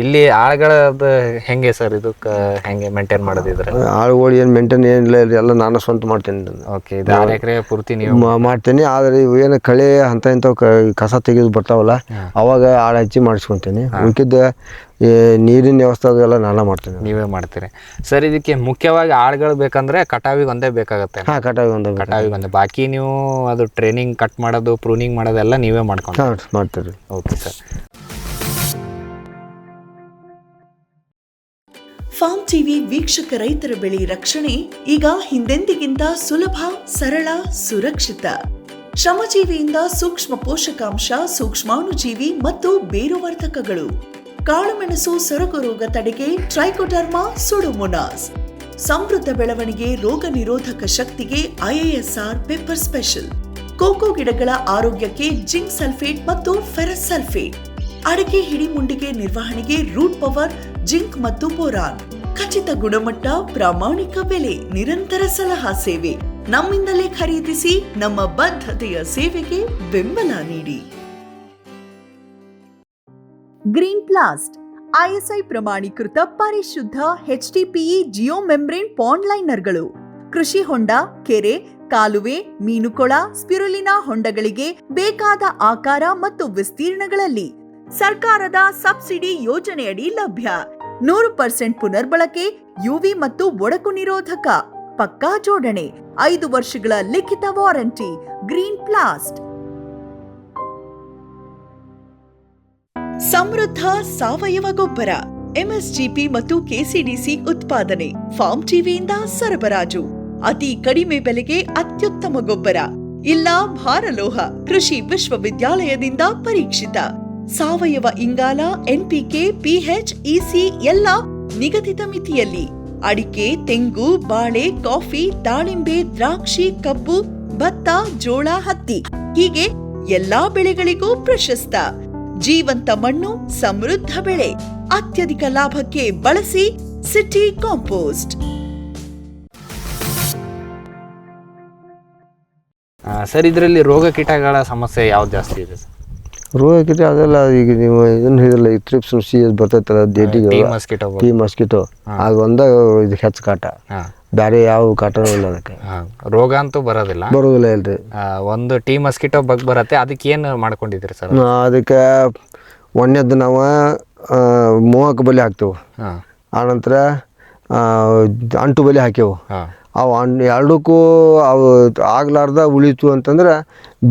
ಇಲ್ಲಿ ಆಳುಗಳದ್ದು ಹೆಂಗೆ ಸರ್, ಇದಕ್ಕೆ ಹೆಂಗೆ ಮೇಂಟೈನ್ ಮಾಡೋದಿದ್ರೆ? ಆಳುಗಳು ಏನು ಮೇಂಟೈನ್ ಏನಿಲ್ಲ, ಎಲ್ಲ ನಾನು ಸ್ವಂತ ಮಾಡ್ತೇನೆ. ಓಕೆ, ಇದು 6 ಎಕರೆ ಪೂರ್ತಿ ನೀವು ಮಾಡ್ತೇನೆ. ಆದರೆ ಏನು ಕಳೆ ಅಂತ ಇಂಥವು ಕಸ ತೆಗೆದು ಬರ್ತಾವಲ್ಲ, ಅವಾಗ ಆಳು ಹಚ್ಚಿ ಮಾಡಿಸ್ಕೊತೇನೆ. ಉಳ್ಕಿದ್ದ ನೀರಿನ ವ್ಯವಸ್ಥೆ ಅದೆಲ್ಲ ನಾನು ಮಾಡ್ತೇನೆ. ನೀವೇ ಮಾಡ್ತೀರಿ ಸರ್. ಇದಕ್ಕೆ ಮುಖ್ಯವಾಗಿ ಆಳುಗಳು ಬೇಕಂದ್ರೆ ಕಟಾವಿಗೆ ಒಂದೇ ಬೇಕಾಗತ್ತೆ? ಕಟಾವಿಗೆ ಒಂದೇ. ಬಾಕಿ ನೀವು ಅದು ಟ್ರೈನಿಂಗ್, ಕಟ್ ಮಾಡೋದು, ಪ್ರೂನಿಂಗ್ ಮಾಡೋದೆಲ್ಲ ನೀವೇ ಮಾಡ್ತೀರಿ. Okay sir. ಫಾರ್ಮ್ ಟಿವಿ ವೀಕ್ಷಕ ರೈತರ ಬೆಳೆ ರಕ್ಷಣೆ ಈಗ ಹಿಂದೆಂದಿಗಿಂತ ಸುಲಭ, ಸರಳ, ಸುರಕ್ಷಿತ. ಶ್ರಮಜೀವಿಯಿಂದ ಸೂಕ್ಷ್ಮ ಪೋಷಕಾಂಶ, ಸೂಕ್ಷ್ಮಾಣುಜೀವಿ ಮತ್ತು ಬೇರುವರ್ಧಕಗಳು, ಕಾಳುಮೆಣಸು ಸೊರಗು ರೋಗ ತಡೆಗೆ ಟ್ರೈಕೋಡರ್ಮಾ ಸುಡೋಮೋನಾಸ್, ಸಮೃದ್ಧ ಬೆಳವಣಿಗೆ, ರೋಗ ನಿರೋಧಕ ಶಕ್ತಿಗೆ IISR ಪೆಪ್ಪರ್ ಸ್ಪೆಷಲ್, ಕೋಕೋ ಗಿಡಗಳ ಆರೋಗ್ಯಕ್ಕೆ ಜಿಂಕ್ ಸಲ್ಫೇಟ್ ಮತ್ತು ಫೆರಸ್ ಸಲ್ಫೇಟ್, ಅಡಿಕೆ ಹಿಡಿಮುಂಡಿಗೆ ನಿರ್ವಹಣೆಗೆ ರೂಟ್ ಪವರ್, ಜಿಂಕ್ ಮತ್ತು ಬೋರಾನ್, ಖಚಿತ ಗುಣಮಟ್ಟ, ಪ್ರಾಮಾಣಿಕ ಬೆಲೆ, ನಿರಂತರ ಸಲಹಾ ಸೇವೆ. ನಮ್ಮಿಂದಲೇ ಖರೀದಿಸಿ, ನಮ್ಮ ಬದ್ಧತೆಯ ಸೇವೆಗೆ ಬೆಂಬಲ ನೀಡಿ. ಗ್ರೀನ್ ಪ್ಲಾಸ್ಟ್ ISI ಪ್ರಮಾಣೀಕೃತ ಪರಿಶುದ್ಧ HDPE ಜಿಯೋ ಮೆಂಬ್ರೇನ್ ಪಾಂಡ್ ಲೈನರ್ಗಳು ಕೃಷಿ ಹೊಂಡ, ಕೆರೆ, ಕಾಲುವೆ, ಮೀನುಕೊಳ, ಸ್ಪಿರುಲಿನಾ ಹೊಂಡಗಳಿಗೆ ಬೇಕಾದ ಆಕಾರ ಮತ್ತು ವಿಸ್ತೀರ್ಣಗಳಲ್ಲಿ ಸರ್ಕಾರದ ಸಬ್ಸಿಡಿ ಯೋಜನೆಯಡಿ ಲಭ್ಯ. 100% ಪುನರ್ಬಳಕೆ, UV ಮತ್ತು ಒಡಕು ನಿರೋಧಕ, ಪಕ್ಕಾ ಜೋಡಣೆ, 5 ವರ್ಷಗಳ ಲಿಖಿತ ವಾರಂಟಿ. ಗ್ರೀನ್ ಪ್ಲಾಸ್ಟ್. ಸಮೃದ್ಧ ಸಾವಯವ ಗೊಬ್ಬರ, MSGP ಮತ್ತು KCDC ಉತ್ಪಾದನೆ, ಫಾರ್ಮ್ ಟಿವಿಯಿಂದ ಸರಬರಾಜು. ಅತಿ ಕಡಿಮೆ ಬೆಲೆಗೆ ಅತ್ಯುತ್ತಮ ಗೊಬ್ಬರ. ಇಲ್ಲ ಭಾರಲೋಹ, ಕೃಷಿ ವಿಶ್ವವಿದ್ಯಾಲಯದಿಂದ ಪರೀಕ್ಷಿತ. ಸಾವಯವ ಇಂಗಾಲ, NPK, PH, EC ಎಲ್ಲ ನಿಗದಿತ ಮಿತಿಯಲ್ಲಿ. ಅಡಿಕೆ, ತೆಂಗು, ಬಾಳೆ, ಕಾಫಿ, ದಾಳಿಂಬೆ, ದ್ರಾಕ್ಷಿ, ಕಬ್ಬು, ಭತ್ತ, ಜೋಳ, ಹತ್ತಿ ಹೀಗೆ ಎಲ್ಲಾ ಬೆಳೆಗಳಿಗೂ ಪ್ರಶಸ್ತ. ಜೀವಂತ ಮಣ್ಣು, ಸಮೃದ್ಧ ಬೆಳೆ, ಅತ್ಯಧಿಕ ಲಾಭಕ್ಕೆ ಬಳಸಿ ಸಿಟಿ ಕಾಂಪೋಸ್ಟ್. ಸರ್, ಇದರಲ್ಲಿ ರೋಗ ಕೀಟಗಳ ಸಮಸ್ಯೆ ಯಾವ್ದು ಜಾಸ್ತಿ ಇದೆ ಸರ್? ರೋಗ ಕೀಟ ಅದೆಲ್ಲ ಈಗ ನೀವು ಇದನ್ನು ಹೇಳಿದ್ರಲ್ಲ, ಈ ಥ್ರಿಪ್ಸ್ ಬರ್ತೈತಲ್ಲ, ಟೀ ಮಸ್ಕಿಟೋ ಅದು ಒಂದ ಇದು ಹೆಚ್ಚು ಕಾಟ. ಬೇರೆ ಯಾವ ಕಾಟನೂ ಇಲ್ಲ ಅದಕ್ಕೆ. ರೋಗ ಅಂತೂ ಬರೋದಿಲ್ಲ ಇಲ್ರಿ. ಒಂದು ಟೀ ಮಸ್ಕಿಟೋ ಬಗ್ ಬರುತ್ತೆ, ಅದಕ್ಕೆ ಏನು ಮಾಡ್ಕೊಂಡಿದ್ದೀರಿ ಸರ್? ಅದಕ್ಕೆ ಒಂದೇದ್ದು ನಾವು ಮೋಹಕ ಬಲಿ ಹಾಕ್ತೇವೆ. ಆನಂತರ ಅಂಟು ಬಲಿ ಹಾಕ್ಯವು. ಅವು ಎರಡಕ್ಕೂ ಅವು ಆಗ್ಲಾರ್ದ ಉಳಿತು ಅಂತಂದ್ರೆ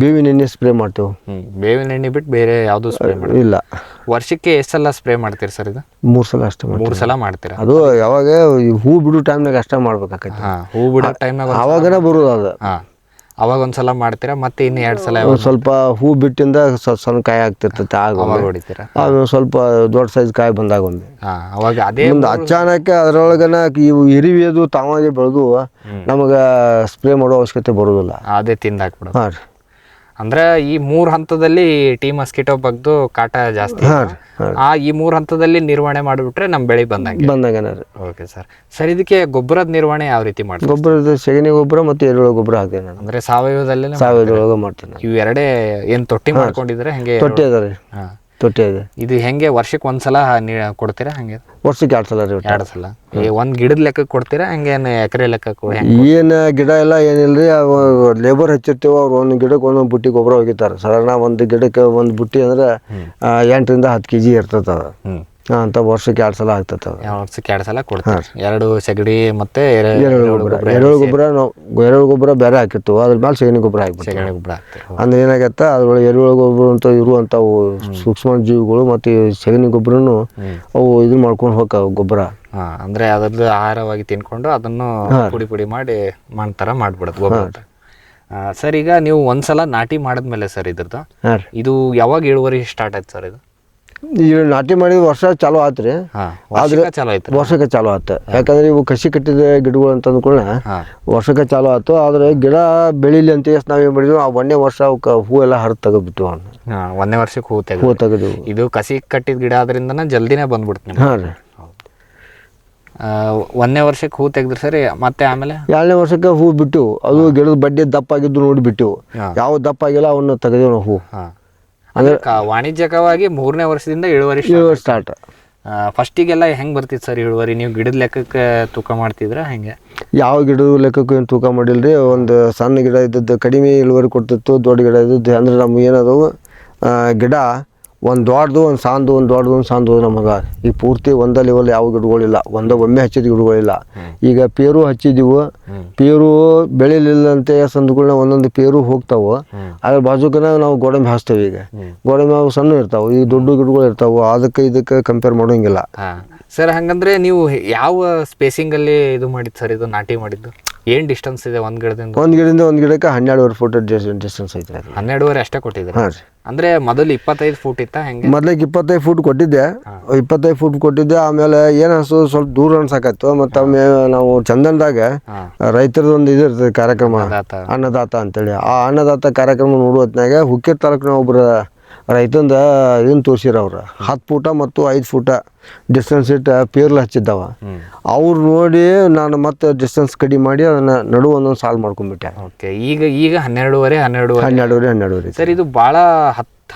ಬೇವಿನ ಎಣ್ಣೆ ಸ್ಪ್ರೇ ಮಾಡ್ತೇವೆ. ಬೇವಿನ ಎಣ್ಣೆ ಬಿಟ್ಟು ಬೇರೆ ಯಾವುದು ಸ್ಪ್ರೇ ಇಲ್ಲ. ವರ್ಷಕ್ಕೆ ಎಷ್ಟು ಸಲ ಸ್ಪ್ರೇ ಮಾಡ್ತೀರಿ ಸರ್ ಇದು? 3 ಸಲ ಅಷ್ಟೇ. 3 ಸಲ ಮಾಡ್ತೀರಾ? ಅದು ಯಾವಾಗ ಹೂ ಬಿಡೋ ಟೈಮ್ನಾಗ ಅಷ್ಟೇ ಮಾಡ್ಬೇಕಾಗತ್ತೆ. ಹೂ ಬಿಡೋ ಟೈಮ್ನಾಗ ಅವಾಗನೇ ಬರೋದು ಅದು. ಅವಾಗ ಒಂದ್ಸಲ ಮಾಡ್ತೀರಾ, ಮತ್ತೆ ಇನ್ನು 2 ಸಲ ಸ್ವಲ್ಪ ಹೂ ಬಿಟ್ಟಿಂದ ಸಣ್ಣ ಕಾಯಿ ಆಗ್ತಿರ್ತೈತೆ, ಆಗ ಹೊಡಿತೀರಾ. ಅದು ಸ್ವಲ್ಪ ದೊಡ್ಡ ಸೈಜ್ ಕಾಯಿ ಬಂದಾಗ ಒಮ್ಮೆ ಅವಾಗ ಅದೇ ಅಚಾನಕ ಅದ್ರೊಳಗನ ಇವು ಇರಿವಿಯದು ತಾವಾಗೆ ಬೆಳೆದು ನಮಗೆ ಸ್ಪ್ರೇ ಮಾಡೋ ಅವಶ್ಯಕತೆ ಬರೋದಿಲ್ಲ, ಅದೇ ತಿಂದಾಕ್ಬಿಡೋದು. ಹಾಂ ರೀ. ಅಂದ್ರೆ ಈ 3 ಹಂತದಲ್ಲಿ ಟೀ ಮಸ್ಕಿಟೋ ಬಗ್ದು ಕಾಟ ಜಾಸ್ತಿ. ಈ 3 ಹಂತದಲ್ಲಿ ನಿರ್ವಹಣೆ ಮಾಡಿಬಿಟ್ರೆ ನಮ್ಮ ಬೆಳೆ ಬಂದಂಗೆ. Okay sir. ಸರ್, ಇದಕ್ಕೆ ಗೊಬ್ಬರದ ನಿರ್ವಹಣೆ ಯಾವ ರೀತಿ ಮಾಡ್ತೀವಿ? ಗೊಬ್ಬರದ ಸೆಗಣಿ ಗೊಬ್ಬರ ಮತ್ತು ಎರೆಹುಳ ಗೊಬ್ಬರ ಹಾಕ್ತೇನೆ ನಾನು. ಅಂದ್ರೆ ಸಾವಯವದಲ್ಲೇ ಸಾವಯವದೊಳಗೆ ಮಾಡ್ತೀನಿ. ಇವು ಎರಡೇ ಏನು ತೊಟ್ಟಿ ಮಾಡ್ಕೊಂಡಿದ್ರೆ ಹೆಂಗೆ? ತೊಟ್ಟಿ ಅದ ರೀ. ತೊಟ್ಟಿ ಇದೆ. ಇದು ಹೆಂಗೆ ವರ್ಷಕ್ಕೆ ಒಂದ್ಸಲ ಕೊಡ್ತೀರಾ? ಹಂಗೆ ವರ್ಷಕ್ಕೆ 2 ಸಲ ರೀ. 2 ಸಲ. ಒಂದು ಗಿಡದ ಲೆಕ್ಕಕ್ಕೆ ಕೊಡ್ತೀರಾ ಹೆಂಗೇನು ಎಕರೆ ಲೆಕ್ಕಕ್ಕೆ? ಏನು ಗಿಡ ಎಲ್ಲ ಏನಿಲ್ಲರಿ, ಲೇಬರ್ ಹಚ್ಚಿರ್ತೀವಿ, ಅವ್ರು ಒಂದು ಗಿಡಕ್ಕೆ ಒಂದೊಂದು ಬುಟ್ಟಿ ಗೊಬ್ಬರ ಹೋಗಿತಾರೆ. ಸಾಧಾರಣ ಒಂದು ಗಿಡಕ್ಕೆ ಒಂದು ಬುಟ್ಟಿ ಅಂದ್ರೆ 8ರಿಂದ 10 kg ಇರ್ತದೆ ಅದು. ಅಂತ ವರ್ಷಕ್ಕೆ 2 ಸಲ ಆಗ್ತದೆ. ವರ್ಷಕ್ಕೆ 2 ಸಲ ಕೊಡ್ತಾರೆ. 2 ಸಗಣಿ ಮತ್ತೆ ಎರೆಹುಳ ಗೊಬ್ಬರ ಬೇರೆ ಹಾಕಿರ್ತೀವಿ, ಅದ್ರ ಮೇಲೆ ಸೆಗಣಿ ಗೊಬ್ಬರ ಹಾಕ್ಬಿಟ್ಟು. ಸಗಣಿ ಗೊಬ್ಬರ ಹಾಕ್ತೀವಿ. ಅಂದ್ರೆ ಏನಾಗತ್ತೆ, ಅದ್ರೊಳಗೆ ಎರೆಹುಳ ಗೊಬ್ಬರ ಅಂತ ಇರುವಂಥವು ಸೂಕ್ಷ್ಮ ಜೀವಿಗಳು ಮತ್ತು ಸೆಗಣಿ ಗೊಬ್ಬರನು ಅವು ಇದನ್ನ ಮಾಡ್ಕೊಂಡು ಹೋಗ್ತಾವೆ ಗೊಬ್ಬರ. ಅಂದ್ರೆ ಅದ್ರದ್ದು ಆಹಾರವಾಗಿ ತಿನ್ಕೊಂಡು ಅದನ್ನು ಪುಡಿ ಮಾಡಿ ಮಾಡ್ತಾರ ಮಾಡ್ಬಿಡೋದು ಗೊಬ್ಬರ. ಸರ್, ಈಗ ನೀವು ಒಂದ್ಸಲ ನಾಟಿ ಮಾಡಿದ್ಮೇಲೆ ಸರ್ ಇದ್ರದ್ದು ಇದು ಯಾವಾಗ ಇಳುವರಿ ಸ್ಟಾರ್ಟ್ ಆಯ್ತು ಸರ್? ಇದು ಈಗ ನಾಟಿ ಮಾಡಿದ ವರ್ಷ ಚಾಲು ಆತ್ರಿ. ಆದ್ರೆ ವರ್ಷಕ್ಕೆ ಚಾಲು ಆಯ್ತು. ಯಾಕಂದ್ರೆ ಇವು ಕಸಿ ಕಟ್ಟಿದ ಗಿಡಗಳು ಅಂತ ಅಂದ್ಕೊಳ್ಳ ವರ್ಷಕ್ಕೆ ಚಾಲು ಆಯ್ತು. ಆದ್ರೆ ಗಿಡ ಬೆಳಿಲಿ ಅಂತ ನಾವ್ ಏನ್ ಮಾಡಿದ್ವಿ, ಆ 1ನೇ ವರ್ಷ ಅವಕ್ಕೆ ಹೂ ಎಲ್ಲ ಹರಿದು ತೆಗೆದ್ಬಿಟ್ಟು. 1ನೇ ವರ್ಷಕ್ಕೆ ಹೂ ತೆಗೆದು. ಇದು ಕಸಿ ಕಟ್ಟಿದ ಗಿಡ ಆದ್ರಿಂದ ಜಲ್ದಿನೇ ಬಂದ್ಬಿಡ್ತೀನಿ. ಹಾಂ ರೀ. 1ನೇ ವರ್ಷಕ್ಕೆ ಹೂ ತೆಗೆದ್ರಿ ಸರಿ, ಮತ್ತೆ ಆಮೇಲೆ 2ನೇ ವರ್ಷಕ್ಕೆ ಹೂ ಬಿಟ್ಟು, ಅದು ಗಿಡದ ಬಡ್ಡಿ ದಪ್ಪ ಆಗಿದ್ದು ನೋಡಿ ಬಿಟ್ಟು, ಯಾವ ದಪ್ಪ ಆಗಿಲ್ಲ ಅವನ್ನ ತೆಗೆದೇವು ನಾವು ಹೂ. ಅಂದ್ರೆ ವಾಣಿಜ್ಯಿಕವಾಗಿ 3ನೇ ವರ್ಷದಿಂದ ಇಳುವರಿ ಸ್ಟಾರ್ಟ್. ಫಸ್ಟಿಗೆಲ್ಲ ಹೆಂಗೆ ಬರ್ತಿತ್ತು ಸರ್ ಇಳುವರಿ? ನೀವು ಗಿಡದ ಲೆಕ್ಕಕ್ಕೆ ತೂಕ ಮಾಡ್ತಿದ್ರ ಹೆಂಗೆ? ಯಾವ ಗಿಡದ ಲೆಕ್ಕಕ್ಕೂ ಏನು ತೂಕ ಮಾಡಿಲ್ರಿ. ಒಂದು ಸಣ್ಣ ಗಿಡ ಇದ್ದದ್ದು ಕಡಿಮೆ ಇಳುವರಿ ಕೊಡ್ತಿತ್ತು, ದೊಡ್ಡ ಗಿಡ ಇದ್ದದ್ದು ಅಂದ್ರೆ ನಮ್ಗೆ ಏನದವು ಗಿಡ ಒಂದು ದೊಡ್ಡದು ಒಂದು ಸಾಂದು ಒಂದು ದೊಡ್ಡದು ಒಂದು ಸಾಂದು ನಮಗೆ ಈಗ ಪೂರ್ತಿ ಒಂದೇ ಲೆವೆಲ್ ಯಾವ ಗಿಡಗಳಿಲ್ಲ ಒಮ್ಮೆ ಹಚ್ಚಿದ ಗಿಡಗಳಿಲ್ಲ. ಈಗ ಪೇರು ಹಚ್ಚಿದ್ದೀವು, ಪೇರು ಬೆಳಿಲಿಲ್ಲಂತೆ ಸಂದುಗಳನ್ನ ಒಂದೊಂದು ಪೇರು ಹೋಗ್ತಾವೆ. ಅದ್ರ ಬಾಜುಕನ ನಾವು ಗೋಡಂಬಿ ಹಾಸ್ತೇವೆ. ಈಗ ಗೋಡಂಬಿ ಅವು ಸಣ್ಣ ಇರ್ತಾವೆ, ಈಗ ದೊಡ್ಡ ಗಿಡಗಳು ಇರ್ತಾವೆ. ಅದಕ್ಕೆ ಇದಕ್ಕೆ ಕಂಪೇರ್ ಮಾಡೋಂಗಿಲ್ಲ. ಸರ್ ಹಂಗಂದ್ರೆ ನೀವು ಯಾವ ಸ್ಪೇಸಿಂಗ್ ಅಲ್ಲಿ ಇದು ಮಾಡಿದ್ದು ಸರ್, ಇದು ನಾಟಿ ಮಾಡಿದ್ದು ಏನ್ ಡಿಸ್ಟೆನ್ಸ್ ಇದೆ ಒಂದು ಗಿಡದಿಂದ ಒಂದು ಗಿಡಕ್ಕೆ 12.5 ಫೂಟ್ ಡಿಸ್ಟೆನ್ಸ್ ಐತೆ. 12.5 ಅಷ್ಟೇ ಕೊಟ್ಟಿದ್ದಾರೆ. ಹಾಂ ರೀ. ಅಂದ್ರೆ ಮೊದಲು 25 ಫೂಟ್ ಇತ್ತ ಹೆಂಗೆ? ಮೊದ್ಲಿಗೆ 25 ಫೂಟ್ ಕೊಟ್ಟಿದ್ದೆ. 25 ಫೂಟ್ ಕೊಟ್ಟಿದ್ದೆ. ಆಮೇಲೆ ಏನು ಅನ್ಸೋದು ಸ್ವಲ್ಪ ದೂರ ಅನ್ಸಾಕತ್ತು. ಮತ್ತು ಆಮೇಲೆ ನಾವು ಚಂದನದಾಗ ರೈತರದೊಂದು ಇದು ಇರ್ತದೆ ಕಾರ್ಯಕ್ರಮ, ಅನ್ನದಾತ ಅಂತೇಳಿ. ಆ ಅನ್ನದಾತ ಕಾರ್ಯಕ್ರಮ ನೋಡುವ ಹೊತ್ನಾಗ ಹುಕ್ಕೇರಿ ತಾಲೂಕಿನ ಒಬ್ಬರು ರೈತಂದ ಇದನ್ನು ತೋರಿಸಿರ ಅವ್ರು 10 ಫೂಟ ಮತ್ತು 5 ಫೂಟ ಡಿಸ್ಟೆನ್ಸ್ ಇಟ್ಟು ಪೇರ್ಲು ಹಚ್ಚಿದ್ದಾವ. ಅವ್ರು ನೋಡಿ ನಾನು ಮತ್ತೆ ಡಿಸ್ಟೆನ್ಸ್ ಕಡಿಮೆ ಮಾಡಿ ಅದನ್ನು ನಡುವೆ ಒಂದೊಂದು ಸಾಲು ಮಾಡ್ಕೊಂಡ್ಬಿಟ್ಟೆ. ಓಕೆ. ಈಗ 12.5 ಸರ್, ಇದು ಭಾಳ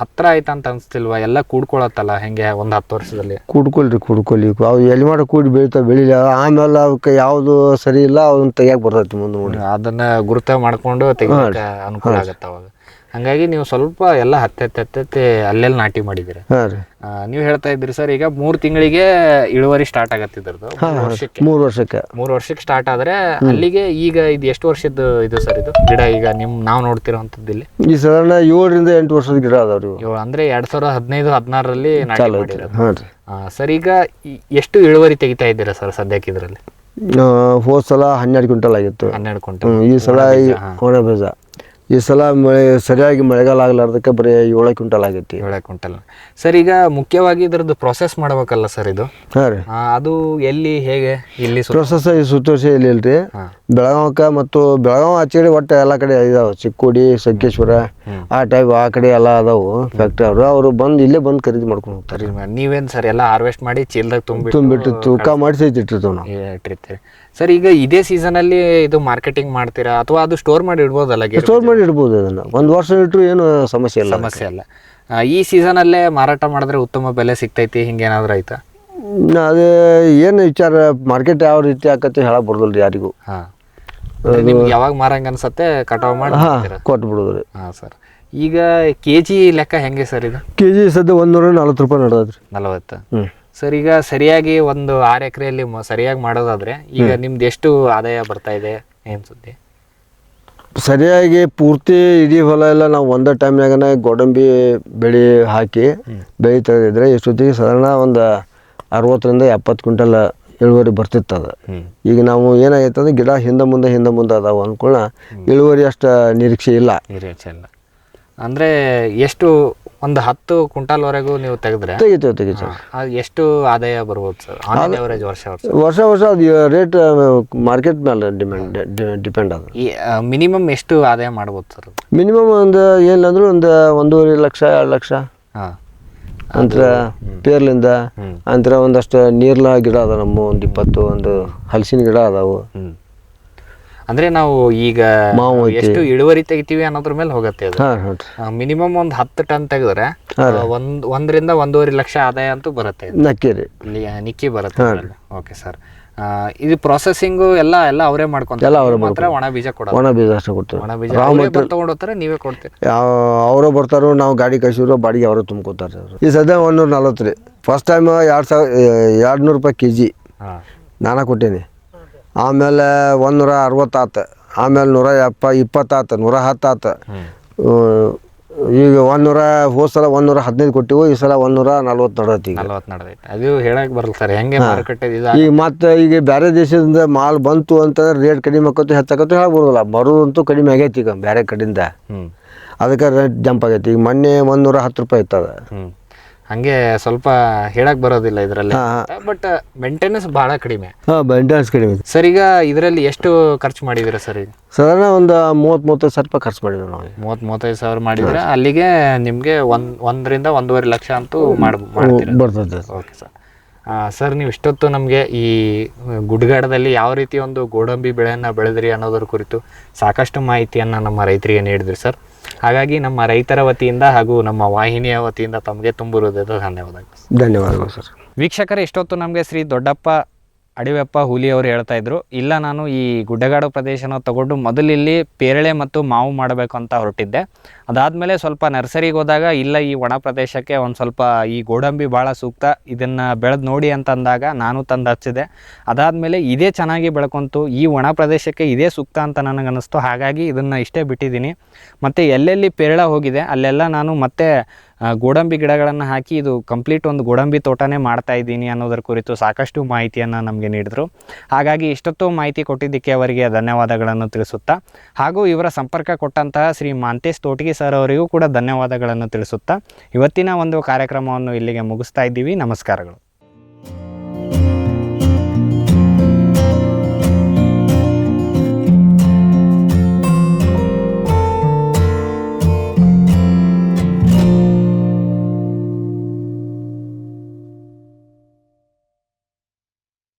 ಹತ್ರ ಆಯ್ತು ಅಂತ ಅನಿಸ್ತಿಲ್ವಾ? ಎಲ್ಲ ಕೂಡ್ಕೊಳತ್ತಲ್ಲ ಹೆಂಗೆ ಒಂದು 10 ವರ್ಷದಲ್ಲಿ? ಕೂಡ್ಕೊಲಿ ಅವು ಎಲ್ಲಿ ಮಾಡೋ ಕೂಡಿ ಬೆಳಿಲ್ಲ. ಆಮೇಲೆ ಅವಕ್ಕೆ ಯಾವುದು ಸರಿ ಇಲ್ಲ ಅದನ್ನ ತೆಗಿಯಕ್ಕೆ ಬರ್ತೈತಿ ಮುಂದೆ ನೋಡಿ. ಅದನ್ನ ಗುರುತ ಮಾಡ್ಕೊಂಡು ತೆಗಿಯಕ್ಕೆ ಅನುಕೂಲ ಆಗತ್ತೆ ಅವಾಗ. ಹಂಗಾಗಿ ನೀವು ಸ್ವಲ್ಪ ಎಲ್ಲ ಹತ್ತೆ ಅಲ್ಲೆಲ್ಲ ನಾಟಿ ಮಾಡಿದ್ದೀರಿ. ಹಾಂ ರೀ. ನೀವು ಹೇಳ್ತಾ ಇದ್ರಿ ಸರ್, ಈಗ 3 ತಿಂಗಳಿಗೆ ಇಳುವರಿ ಸ್ಟಾರ್ಟ್ ಆಗತ್ತೆ ಇದ್ರದ್ದು. 3 ವರ್ಷಕ್ಕೆ ಸ್ಟಾರ್ಟ್ ಆದ್ರೆ ಅಲ್ಲಿಗೆ ಈಗ ಇದು ಎಷ್ಟು ವರ್ಷದ್ದು ಇದು ಸರ್ ಇದು ಗಿಡ? ಈಗ ನಾವು ನೋಡ್ತಿರೋಂಥದ್ದು ಇಲ್ಲಿ ಈ ಸಾಧಾರಣ 7 ರಿಂದ 8 ವರ್ಷದ ಗಿಡ ಅದಾವ್ರಿ. ಅಂದ್ರೆ 2015-16ರಲ್ಲಿ ನಾಟಿ ಮಾಡಿರೋದು. ಹಾಂ ರೀ. ಸರ್, ಈಗ ಎಷ್ಟು ಇಳುವರಿ ತೆಗಿತಾ ಇದ್ದೀರಾ ಸರ್ ಸದ್ಯಕ್ಕೆ ಇದರಲ್ಲಿ? ಹೋದ ಸಲ 12 ಕ್ವಿಂಟಲ್ ಆಗಿತ್ತು. 12 ಕ್ವಿಂಟಲ್. ಈ ಸಲ ಒಣ ಬೀಜ. ಈ ಸಲ ಸರಿಯಾಗಿ ಮಳೆಗಾಲ ಆಗ್ಲಾರ್ದಕ್ಕೆ ಬರೀ 7 ಕ್ವಿಂಟಲ್ ಆಗೈತಿ. 7 ಕ್ವಿಂಟಲ್. ಸರ್, ಈಗ ಮುಖ್ಯವಾಗಿ ಇದ್ರದ್ದು ಪ್ರೊಸೆಸ್ ಮಾಡ್ಬೇಕಲ್ಲ ಸರ್ ಇದು? ಹಾಂ ರೀ. ಅದು ಎಲ್ಲಿ ಹೇಗೆ ಇಲ್ಲಿ ಪ್ರೊಸೆಸ್ ಈ ಸುತ್ತೋರ್ಸಿ ಇಲ್ಲಿ ಇಲ್ರಿ. ಬೆಳಗಾವಕ್ಕೆ ಮತ್ತು ಬೆಳಗಾವ್ ಆಚೆ ಒಟ್ಟು ಎಲ್ಲ ಕಡೆ ಇದಾವೆ. ಚಿಕ್ಕೋಡಿ, ಸಂಕೇಶ್ವರ ಆ ಟೈಪ್ ಆ ಕಡೆ ಎಲ್ಲ ಅದಾವು ಫ್ಯಾಕ್ಟ್ರಿ. ಅವರು ಬಂದು ಇಲ್ಲೇ ಬಂದು ಖರೀದಿ ಮಾಡ್ಕೊಂಡು ಹೋಗ್ತಾರೆ. ನೀವೇನು ಸರ್ ಎಲ್ಲ ಹಾರ್ವೆಸ್ಟ್ ಮಾಡಿ ಚೀಲದಾಗ ತುಂಬಿಟ್ಟು ತೂಕ ಮಾಡಿಸಿ ಇಟ್ಟಿರ್ತೀವಿ ನಾವು. ಇಟ್ಟಿರ್ತೀವಿ. ಸರ್, ಈಗ ಇದೇ ಸೀಸನಲ್ಲಿ ಇದು ಮಾರ್ಕೆಟಿಂಗ್ ಮಾಡ್ತೀರಾ ಅಥವಾ ಅದು ಸ್ಟೋರ್ ಮಾಡಿ ಇಡ್ಬೋದಲ್ಲ? ಸ್ಟೋರ್ ಮಾಡಿ ಇಡ್ಬೋದು. ಅದನ್ನು 1 ವರ್ಷ ಇಟ್ಟರು ಏನು ಸಮಸ್ಯೆ ಇಲ್ಲ. ಈ ಸೀಸನಲ್ಲೇ ಮಾರಾಟ ಮಾಡಿದ್ರೆ ಉತ್ತಮ ಬೆಲೆ ಸಿಗ್ತೈತಿ, ಹಿಂಗೇನಾದ್ರೂ ಆಯ್ತಾ? ಅದೇ ಏನು ವಿಚಾರ ಮಾರ್ಕೆಟ್ ಯಾವ ರೀತಿ ಆಕತಿ ಹೇಳಕ್ ಬರ್ದಲ್ರಿ ಯಾರಿಗೂ. ನಿಮ್ಗೆ ಯಾವಾಗ ಮಾರಂಗ ಅನ್ಸತ್ತೆ ಕಟಾವ್ ಮಾಡಿ ಕೊಟ್ಟು ಬಿಡೋದ್ರಿ. ಹಾಂ ಸರ್. ಈಗ ಕೆಜಿ ಲೆಕ್ಕ ಹೆಂಗೆ ಸರ್ ಇದು? ಕೆಜಿ ಸದ್ಯ 140 ರೂಪಾಯಿ ನಡೆದ್ರಿ. 40. ಸರ್, ಈಗ ಸರಿಯಾಗಿ ಒಂದು 6 ಎಕರೆಯಲ್ಲಿ ಸರಿಯಾಗಿ ಮಾಡೋದಾದ್ರೆ ಈಗ ನಿಮ್ದು ಎಷ್ಟು ಆದಾಯ ಬರ್ತಾ ಇದೆ ಏನು ಸುದ್ದಿ? ಸರಿಯಾಗಿ ಪೂರ್ತಿ ಇಡೀ ಹೊಲ ಎಲ್ಲ ನಾವು ಒಂದೇ ಟೈಮ್ನಾಗನೇ ಗೋಡಂಬಿ ಬೆಳೆ ಹಾಕಿ ಬೆಳೆ ತೆಗೆದಿದ್ರೆ ಇಷ್ಟೊತ್ತಿಗೆ ಸಾಧಾರಣ ಒಂದು 60 ರಿಂದ 70 ಕ್ವಿಂಟಲ್ ಇಳುವರಿ ಬರ್ತಿತ್ತು ಅದು. ಈಗ ನಾವು ಏನಾಗೈತೆ ಅಂದ್ರೆ ಗಿಡ ಹಿಂದೆ ಮುಂದೆ ಅದಾವ ಅಂದ್ಕೊಳ್ಳ ಇಳುವರಿ ಅಷ್ಟು ನಿರೀಕ್ಷೆ ಇಲ್ಲ. ಅಂದರೆ ಎಷ್ಟು ಒಂದು 10 ಕ್ವಿಂಟಲ್ವರೆಗೂ ನೀವು ತೆಗೆದ್ರೆ ತೆಗಿತೇವೆ. ಎಷ್ಟು ಆದಾಯ ಬರ್ಬೋದು ಸರ್ ಆನ್ ಎವರೇಜ್ ವರ್ಷ ಅದು ರೇಟ್ ಮಾರ್ಕೆಟ್ ಮೇಲೆ ಡಿಪೆಂಡ್ ಅದ. ಮಿನಿಮಮ್ ಎಷ್ಟು ಆದಾಯ ಮಾಡ್ಬೋದು ಸರ್? ಮಿನಿಮಮ್ ಒಂದು ಏನಿಲ್ಲ ಒಂದು 1.5 ಲಕ್ಷ 2 ಲಕ್ಷ ಅಂತರ ಪೇರ್ಲಿಂದ. ಅಂತರ ಒಂದಷ್ಟು ನೀರ್ಲ ಗಿಡ ಅದ ನಮ್ಮ ಒಂದು 20 ಒಂದು ಹಲಸಿನ ಗಿಡ ಅದಾವು. ಅಂದ್ರೆ ನಾವು ಈಗ ಎಷ್ಟು ಇಳುವರಿ ತೆಗಿತೀವಿ ಅನ್ನೋದ್ರ ಮೇಲೆ ಹೋಗುತ್ತೆ ಅದು. ಮಿನಿಮಮ್ ಒಂದು 10 ಟನ್ ತೆಗೆದ್ರೆ 1 ರಿಂದ 1.5 ಲಕ್ಷ ಆದಾಯ ಅಂತೂ ಬರುತ್ತೆ. ನಿಕ್ಕಿ ಬರುತ್ತೆ. Okay sir. ಇದು ಪ್ರೊಸೆಸಿಂಗು ಎಲ್ಲ ಅವರೇ ಮಾಡ್ಕೊಂತಾರೆ? ಮಾತ್ರ ಒಣ ಬೀಜ ಕೊಡೋದು? ಒಣ ಬೀಜ ಅಷ್ಟೇ ಕೊಡ್ತೀವಿ. ಒಣ ಬೀಜ ತಗೊಂಡು ಹೋಗ್ತಾರೆ, ನೀವೇ ಕೊಡ್ತೀರಿ? ಅವರೇ ಬರ್ತಾರೋ, ನಾವು ಗಾಡಿ ಕಳಿಸಿರೋ ಬಾಡಿಗೆ ಅವರೇ ತುಂಬ್ಕೋತಾರೆ. ಈ ಸದ್ಯ 140 ರೀ. ಫಸ್ಟ್ ಟೈಮ್ 200 ರೂಪಾಯಿ ಕೆಜಿ ನಾನಾ ಕೊಟ್ಟೇನಿ. ಆಮೇಲೆ 160 ಆತ. ಆಮೇಲೆ 120 ಆತ, 110 ಆತ. ಈಗ 100 ಹೋದ ಸಲ 115 ಕೊಟ್ಟಿವು. ಈ ಸಲ 140 ನಡೆದೈತಿ. ಅದು ಹೇಳಕ್ ಬರಲ್ಲ ಸರ್ ಹೆಂಗೆ ಮಾರುಕಟ್ಟೆ. ಈಗ ಮತ್ತೆ ಈಗ ಬೇರೆ ದೇಶದಿಂದ ಮಾಲ್ ಬಂತು ಅಂತಂದ್ರೆ ರೇಟ್ ಕಡಿಮೆ ಆಕತ್ತು ಹೆಚ್ಚಾಕತ್ತು ಹೇಳಬರೋದಿಲ್ಲ. ಬರೋದಂತೂ ಕಡಿಮೆ ಆಗೈತಿ ಈಗ ಬೇರೆ ಕಡೆಯಿಂದ. ಅದಕ್ಕೆ ರೇಟ್ ಜಂಪ್ ಆಗೈತಿ. ಈಗ ಮೊನ್ನೆ 110 ರೂಪಾಯಿ ಇರ್ತದ. ಹಂಗೆ ಸ್ವಲ್ಪ ಹೇಳಕ್ ಬರೋದಿಲ್ಲ ಇದರಲ್ಲಿ. ಬಟ್ ಮೇಂಟೆನೆನ್ಸ್ ಬಹಳ ಕಡಿಮೆ. ಮೇಂಟೆನೆನ್ಸ್ ಕಡಿಮೆ. ಸರ್, ಈಗ ಇದರಲ್ಲಿ ಎಷ್ಟು ಖರ್ಚು ಮಾಡಿದಿರ ಸರ್? ಈಗ ಸಾಧಾರಣ ಒಂದು 30-35 ಸಾವಿರ ರೂಪಾಯಿ ಖರ್ಚು ಮಾಡಿದ್ವಿ ನಾವು. 30-35 ಸಾವಿರ ಮಾಡಿದ್ರೆ ಅಲ್ಲಿಗೆ ನಿಮಗೆ 1 ರಿಂದ 1.5 ಲಕ್ಷ ಅಂತೂ ಬರ್ತದೆ. Okay sir. ಸರ್, ನೀವು ಇಷ್ಟೊತ್ತು ನಮಗೆ ಈ ಗುಡ್ಗಾಡದಲ್ಲಿ ಯಾವ ರೀತಿ ಒಂದು ಗೋಡಂಬಿ ಬೆಳೆಯನ್ನು ಬೆಳೆದ್ರಿ ಅನ್ನೋದ್ರ ಕುರಿತು ಸಾಕಷ್ಟು ಮಾಹಿತಿಯನ್ನು ನಮ್ಮ ರೈತರಿಗೆ ನೀಡಿದ್ರಿ ಸರ್. ಹಾಗಾಗಿ ನಮ್ಮ ರೈತರ ವತಿಯಿಂದ ಹಾಗೂ ನಮ್ಮ ವಾಹಿನಿಯ ವತಿಯಿಂದ ತಮಗೆ ತುಂಬ ಹೃದಯದ ಧನ್ಯವಾದಗಳು. ಧನ್ಯವಾದಗಳು ಸರ್. ವೀಕ್ಷಕರೇ, ಇಷ್ಟೊತ್ತು ನಮಗೆ ಶ್ರೀ ದೊಡ್ಡಪ್ಪ ಅಡಿವೆಪ್ಪ ಹುಲಿಯವರು ಹೇಳ್ತಾ ಇದ್ರು, ಇಲ್ಲ ನಾನು ಈ ಗುಡ್ಡಗಾಡು ಪ್ರದೇಶನ ತಗೊಂಡು ಮೊದಲು ಇಲ್ಲಿ ಪೇರಳೆ ಮತ್ತು ಮಾವು ಮಾಡಬೇಕು ಅಂತ ಹೊರಟಿದ್ದೆ. ಅದಾದಮೇಲೆ ಸ್ವಲ್ಪ ನರ್ಸರಿಗೆ ಹೋದಾಗ ಇಲ್ಲ ಈ ಒಣ ಪ್ರದೇಶಕ್ಕೆ ಒಂದು ಸ್ವಲ್ಪ ಈ ಗೋಡಂಬಿ ಭಾಳ ಸೂಕ್ತ, ಇದನ್ನು ಬೆಳೆದು ನೋಡಿ ಅಂತ ಅಂದಾಗ ನಾನು ತಂದು ಹಚ್ಚಿದೆ. ಅದಾದಮೇಲೆ ಇದೇ ಚೆನ್ನಾಗಿ ಬೆಳ್ಕೊಂತು, ಈ ಒಣ ಪ್ರದೇಶಕ್ಕೆ ಇದೇ ಸೂಕ್ತ ಅಂತ ನನಗನ್ನಿಸ್ತು. ಹಾಗಾಗಿ ಇದನ್ನು ಇಷ್ಟೇ ಬಿಟ್ಟಿದ್ದೀನಿ. ಮತ್ತು ಎಲ್ಲೆಲ್ಲಿ ಪೇರಳ ಹೋಗಿದೆ ಅಲ್ಲೆಲ್ಲ ನಾನು ಮತ್ತೆ ಗೋಡಂಬಿ ಗಿಡಗಳನ್ನು ಹಾಕಿ ಇದು ಕಂಪ್ಲೀಟ್ ಒಂದು ಗೋಡಂಬಿ ತೋಟನೇ ಮಾಡ್ತಾ ಇದ್ದೀನಿ ಅನ್ನೋದರ ಕುರಿತು ಸಾಕಷ್ಟು ಮಾಹಿತಿಯನ್ನು ನಮಗೆ ನೀಡಿದರು. ಹಾಗಾಗಿ ಇಷ್ಟೊತ್ತು ಮಾಹಿತಿ ಕೊಟ್ಟಿದ್ದಕ್ಕೆ ಅವರಿಗೆ ಧನ್ಯವಾದಗಳನ್ನು ತಿಳಿಸುತ್ತಾ, ಹಾಗೂ ಇವರ ಸಂಪರ್ಕ ಕೊಟ್ಟಂತಹ ಶ್ರೀ ಮಾಂತೇಶ್ ತೋಟಗಿ ಸರ್ ಅವರಿಗೂ ಕೂಡ ಧನ್ಯವಾದಗಳನ್ನು ತಿಳಿಸುತ್ತಾ ಇವತ್ತಿನ ಒಂದು ಕಾರ್ಯಕ್ರಮವನ್ನು ಇಲ್ಲಿಗೆ ಮುಗಿಸ್ತಾ ಇದ್ದೀವಿ. ನಮಸ್ಕಾರಗಳು.